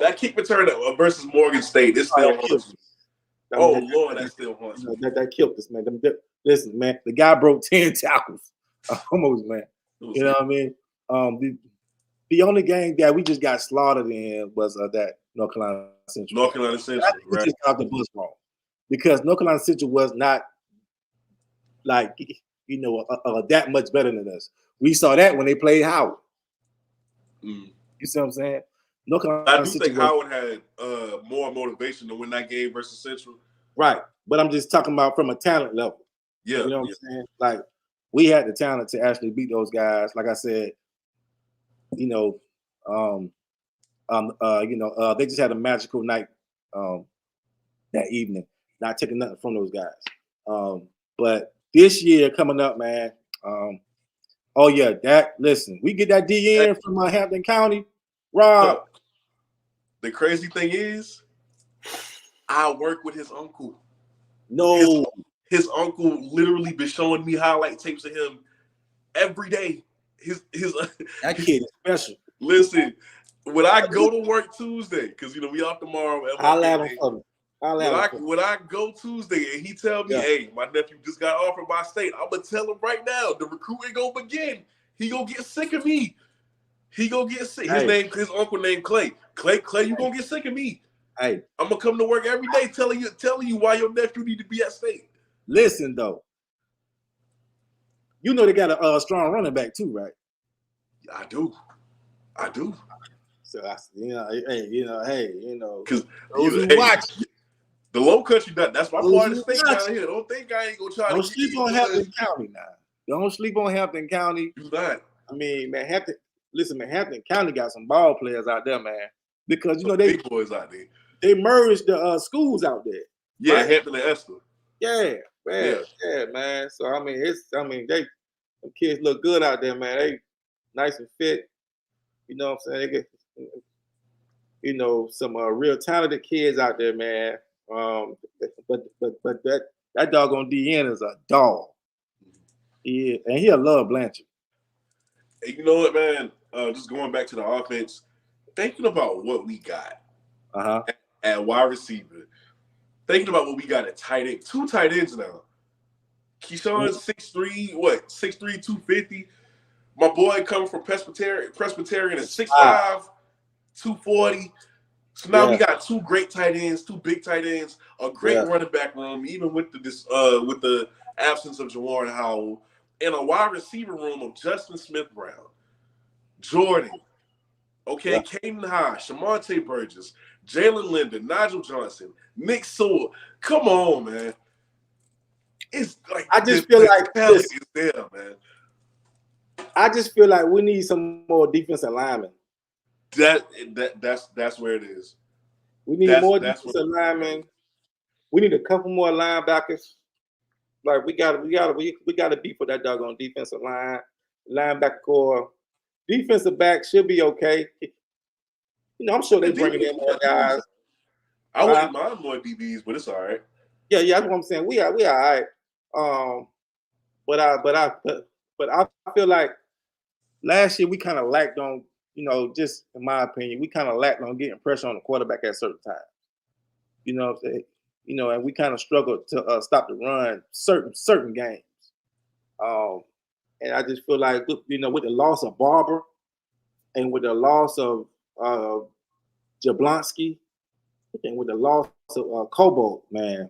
That kick return versus Morgan State, it's still haunts me. Oh, Lord, that still haunts me. That killed us, man. Listen, man, the guy broke 10 tackles. Almost, man. You know what I mean? The only game that we just got slaughtered in was that North Carolina Central. North Carolina Central, right? We just got the bus wrong. Because North Carolina Central was not like, that much better than us. We saw that when they played Howard. You see what I'm saying? I do think Howard had more motivation to win that game versus Central. Right. But I'm just talking about from a talent level. Yeah. You know what I'm saying? Like, we had the talent to actually beat those guys. Like I said, they just had a magical night that evening. Not taking nothing from those guys. But this year coming up, man. Listen, we get that DN from Hampton County. Rob. The crazy thing is, I work with his uncle. No. His uncle literally been showing me highlight tapes of him every day. That kid is special. Listen, when I go to work Tuesday, because we off tomorrow. When I go Tuesday and he tell me, hey, my nephew just got offered by state, I'm gonna tell him right now, the recruiting gonna begin. He gonna get sick of me. He gonna get sick. His uncle named Clay. Clay, you gonna get sick of me. Hey, I'm gonna come to work every day telling you why your nephew need to be at state. Listen though, they got a strong running back too, right? I do. I do. So hey, because those who watch the Low Country. That's my part of the state down here. Don't think I ain't gonna try don't to sleep on Hampton County now. Don't sleep on Hampton County. Do not. I mean, man, Hampton County got some ball players out there, man. Because they big boys out there. They merged the schools out there. Yeah, right? Hampton and Esther. Yeah, man. Yeah, man. So the kids look good out there, man. They nice and fit. You know what I'm saying? They get, some real talented kids out there, man. But that doggone DN is a dog. Yeah, and he'll love Blanchard. Hey, you know what, man? Just going back to the offense, thinking about what we got at wide receiver, thinking about what we got at tight end, 2 tight ends now. Keyshawn's 6'3", 250. My boy coming from Presbyterian is 6'5", 240. So now we got 2 great tight ends, 2 big tight ends, a great running back room, even with the absence of Jawan Howell, and a wide receiver room of Justin Smith-Brown, Jordan, Caden High, Shamonte Burgess, Jalen Linden, Nigel Johnson, Nick Sewell. Come on, man. It's like I just feel like talent is there, man. I just feel like we need some more defensive linemen. That's where it is. We need more defensive linemen. We need a couple more linebackers. Like we gotta beat for that doggone defensive line, linebacker core. Defensive back should be okay. I'm sure they're bringing in more guys. I wouldn't mind more DBs, but it's all right. Yeah, that's what I'm saying. We all right. But I feel like last year we kind of lacked on, just in my opinion, we kind of lacked on getting pressure on the quarterback at certain times. You know what I'm saying? And we kind of struggled to stop the run certain games. And I just feel like, with the loss of Barber and with the loss of Jablonski and with the loss of Cobalt, man,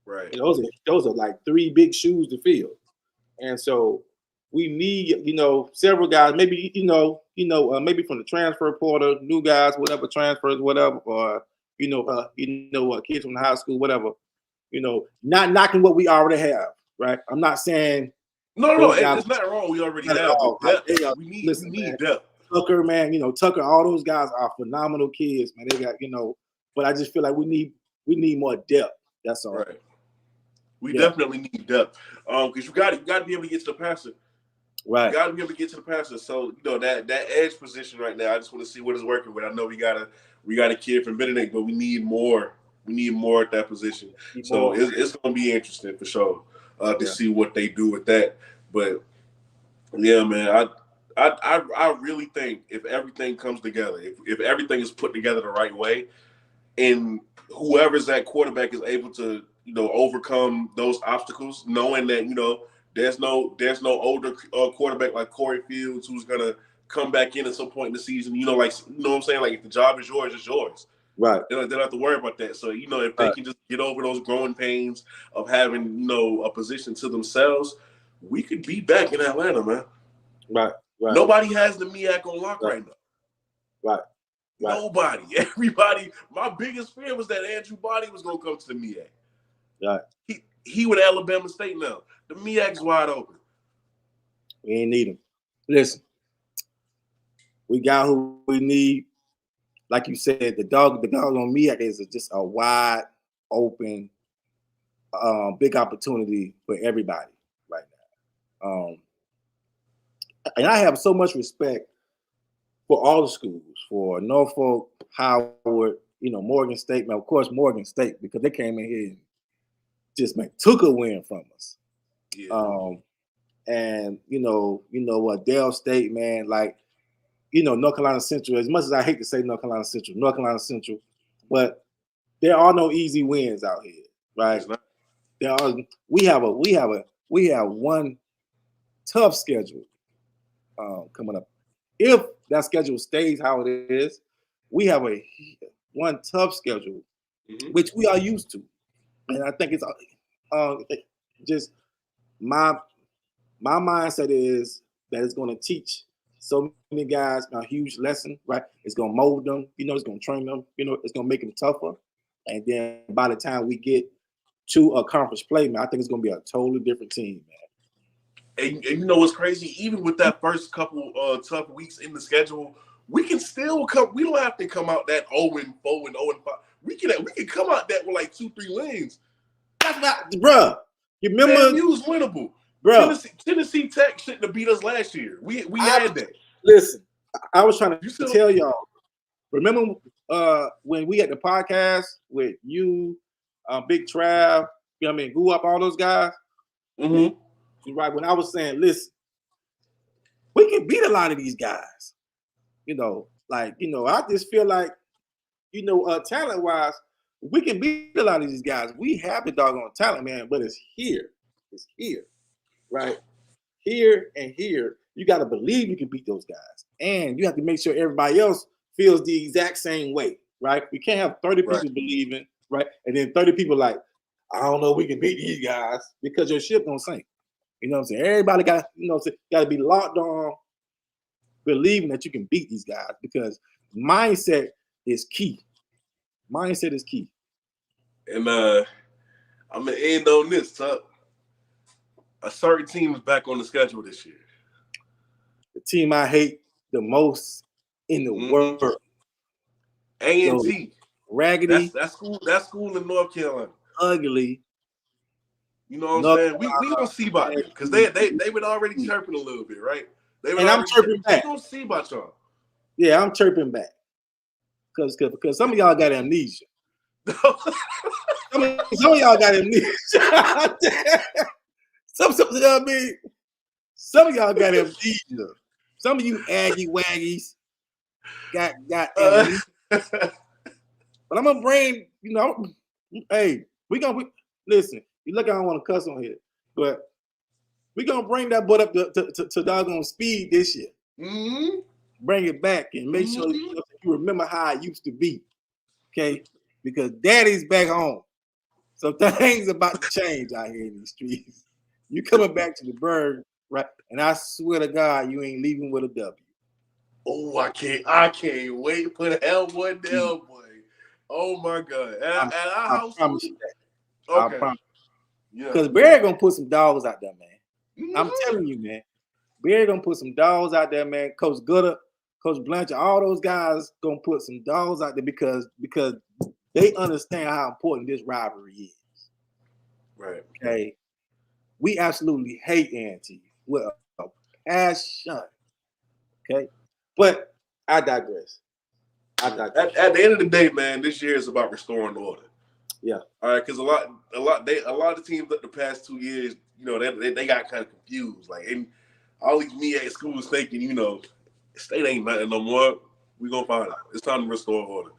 right? Those are like 3 big shoes to fill. And so we need, several guys, maybe, maybe from the transfer portal, new guys, whatever, transfers, whatever, or, kids from the high school, whatever, not knocking what we already have, right? I'm not saying. No, it's not wrong. We already have depth. We need depth. Tucker, man, Tucker, all those guys are phenomenal kids, man. They got, but I just feel like we need more depth. That's all. Right. We definitely need depth. Because you got to be able to get to the passer. Right. You got to be able to get to the passer. So, that edge position right now, I just want to see what it's working with. I know we got a kid from Benedict, but we need more. We need more at that position. It's going to be interesting for sure to see what they do with that. But yeah, man, I really think if everything comes together, if everything is put together the right way, and whoever's at quarterback is able to overcome those obstacles, knowing that there's no older quarterback like Corey Fields who's gonna come back in at some point in the season. What I'm saying? Like if the job is yours, it's yours. Right. They don't have to worry about that. So if they can just get over those growing pains of having a position to themselves, we could be back in Atlanta, man. Right. Nobody has the MEAC on lock right now. Right. Nobody. Everybody. My biggest fear was that Andrew Body was gonna come to the MEAC. Right. He with Alabama State now. The MEAC's wide open. We ain't need him. Listen, we got who we need. Like you said, the dog on MEAC is just a wide open, big opportunity for everybody right now. And I have so much respect for all the schools, for Norfolk, Howard, Morgan State. Now, of course, Morgan State, because they came in here and just took a win from us. Yeah. And Dale State, man, like, North Carolina Central, as much as I hate to say North Carolina Central, but there are no easy wins out here, right? We have one tough schedule coming up. If that schedule stays how it is, we have one tough schedule, which we are used to, and I think it's just my mindset is that it's going to teach so many guys, a huge lesson, right? It's gonna mold them, it's gonna train them, it's gonna make them tougher. And then by the time we get to a conference play, man, I think it's gonna be a totally different team, man. And you know what's crazy? Even with that first couple tough weeks in the schedule, we can still come. We don't have to come out that 0-4 and 0-5. We can come out that with like 2-3 wins. That's not, bruh. You remember? FAMU's winnable. Bruh. Tennessee Tech shouldn't have beat us last year. We had that. Listen, I was trying to tell y'all. Remember when we had the podcast with you, Big Trav, Goo Up, all those guys? Mm-hmm. Right, when I was saying, listen, we can beat a lot of these guys. I just feel like, talent-wise, we can beat a lot of these guys. We have the doggone talent, man, but it's here. It's here, right? Here and here. You got to believe you can beat those guys. And you have to make sure everybody else feels the exact same way, right? We can't have 30 people believing, right? And then 30 people like, I don't know if we can beat these guys, because your ship don't sink. You know what I'm saying? Everybody got to be locked on believing that you can beat these guys, because mindset is key. Mindset is key. And I'm gonna end on this, Tuck. A certain team is back on the schedule this year. The team I hate the most in the world. A&T. Raggedy. That school in North Carolina. Ugly. You know what I'm saying? We gonna see about them, because they been already chirping a little bit, right? And I'm chirping back. We gonna see about y'all. Yeah, I'm chirping back. Because some of y'all got amnesia. some of y'all got amnesia. Some of y'all got amnesia. Some of you Aggie Waggies got amnesia. But I'm gonna bring, hey, listen. You look, I don't want to cuss on here, but we're going to bring that butt up to doggone speed this year. Mm-hmm. Bring it back and make sure you remember how it used to be, okay? Because daddy's back home. So things about to change out here in these streets. You coming back to the bird, right? And I swear to God, you ain't leaving with a W. Oh, I can't wait for the L1 down, boy. Oh, my God. I promise you that. Okay. I promise. Because Barry gonna put some dogs out there, man. Mm-hmm. I'm telling you, man. Barry gonna put some dogs out there, man. Coach Gooder, Coach Blanchard, all those guys gonna put some dogs out there because they understand how important this rivalry is. Right. Okay. We absolutely hate A&T with a passion. Okay. But I digress. At the end of the day, man, this year is about restoring order. Yeah. All right, because a lot of teams the past 2 years, they got kind of confused. Like, and all these me at schools thinking, state ain't nothing no more. We gonna find out. It's time to restore order.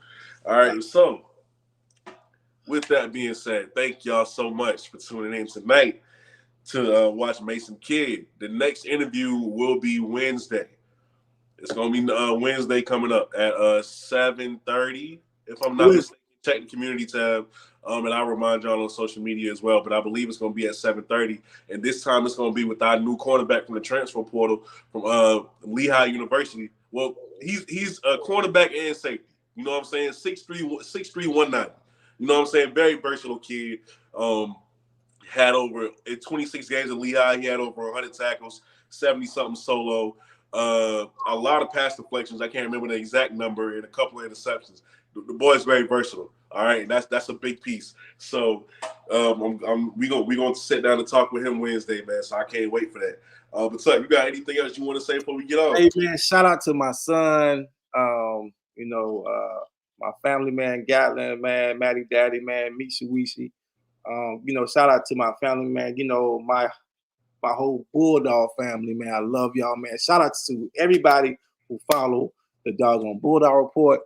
All right. So, with that being said, thank y'all so much for tuning in tonight to watch Mason Kidd. The next interview will be Wednesday. It's gonna be Wednesday coming up at 7:30, if I'm not mistaken. Check the community tab, and I'll remind y'all on social media as well. But I believe it's going to be at 7:30, and this time it's going to be with our new cornerback from the transfer portal from Lehigh University. Well, he's a cornerback and safety. You know what I'm saying? 6'3", 190. You know what I'm saying? Very versatile kid. Had over in 26 games in Lehigh. He had over 100 tackles, 70-something solo. A lot of pass deflections. I can't remember the exact number, and a couple of interceptions. The boy's very versatile. All right, that's a big piece. So we gonna sit down and talk with him Wednesday, man. So I can't wait for that. But Tuck, you got anything else you want to say before we get on? Hey man, shout out to my son. My family, man, Gatlin, man, Maddie Daddy, man, Mitsubishi. Shout out to my family, man. My whole Bulldog family, man. I love y'all, man. Shout out to everybody who follow the doggone Bulldog Report.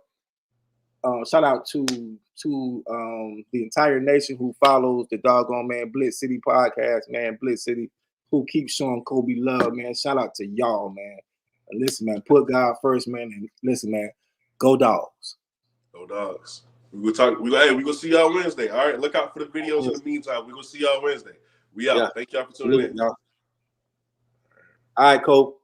Shout out to the entire nation who follows the doggone, man, BlitzCity podcast, man, BlitzCity, who keeps showing Kobe love, man. Shout out to y'all, man. And listen, man, put God first, man. And listen, man, go Dogs. Go Dogs. We gonna see y'all Wednesday. All right, look out for the videos in the meantime. We gonna see y'all Wednesday. We out. Yeah. Thank y'all for tuning in. Y'all. All right, Cole.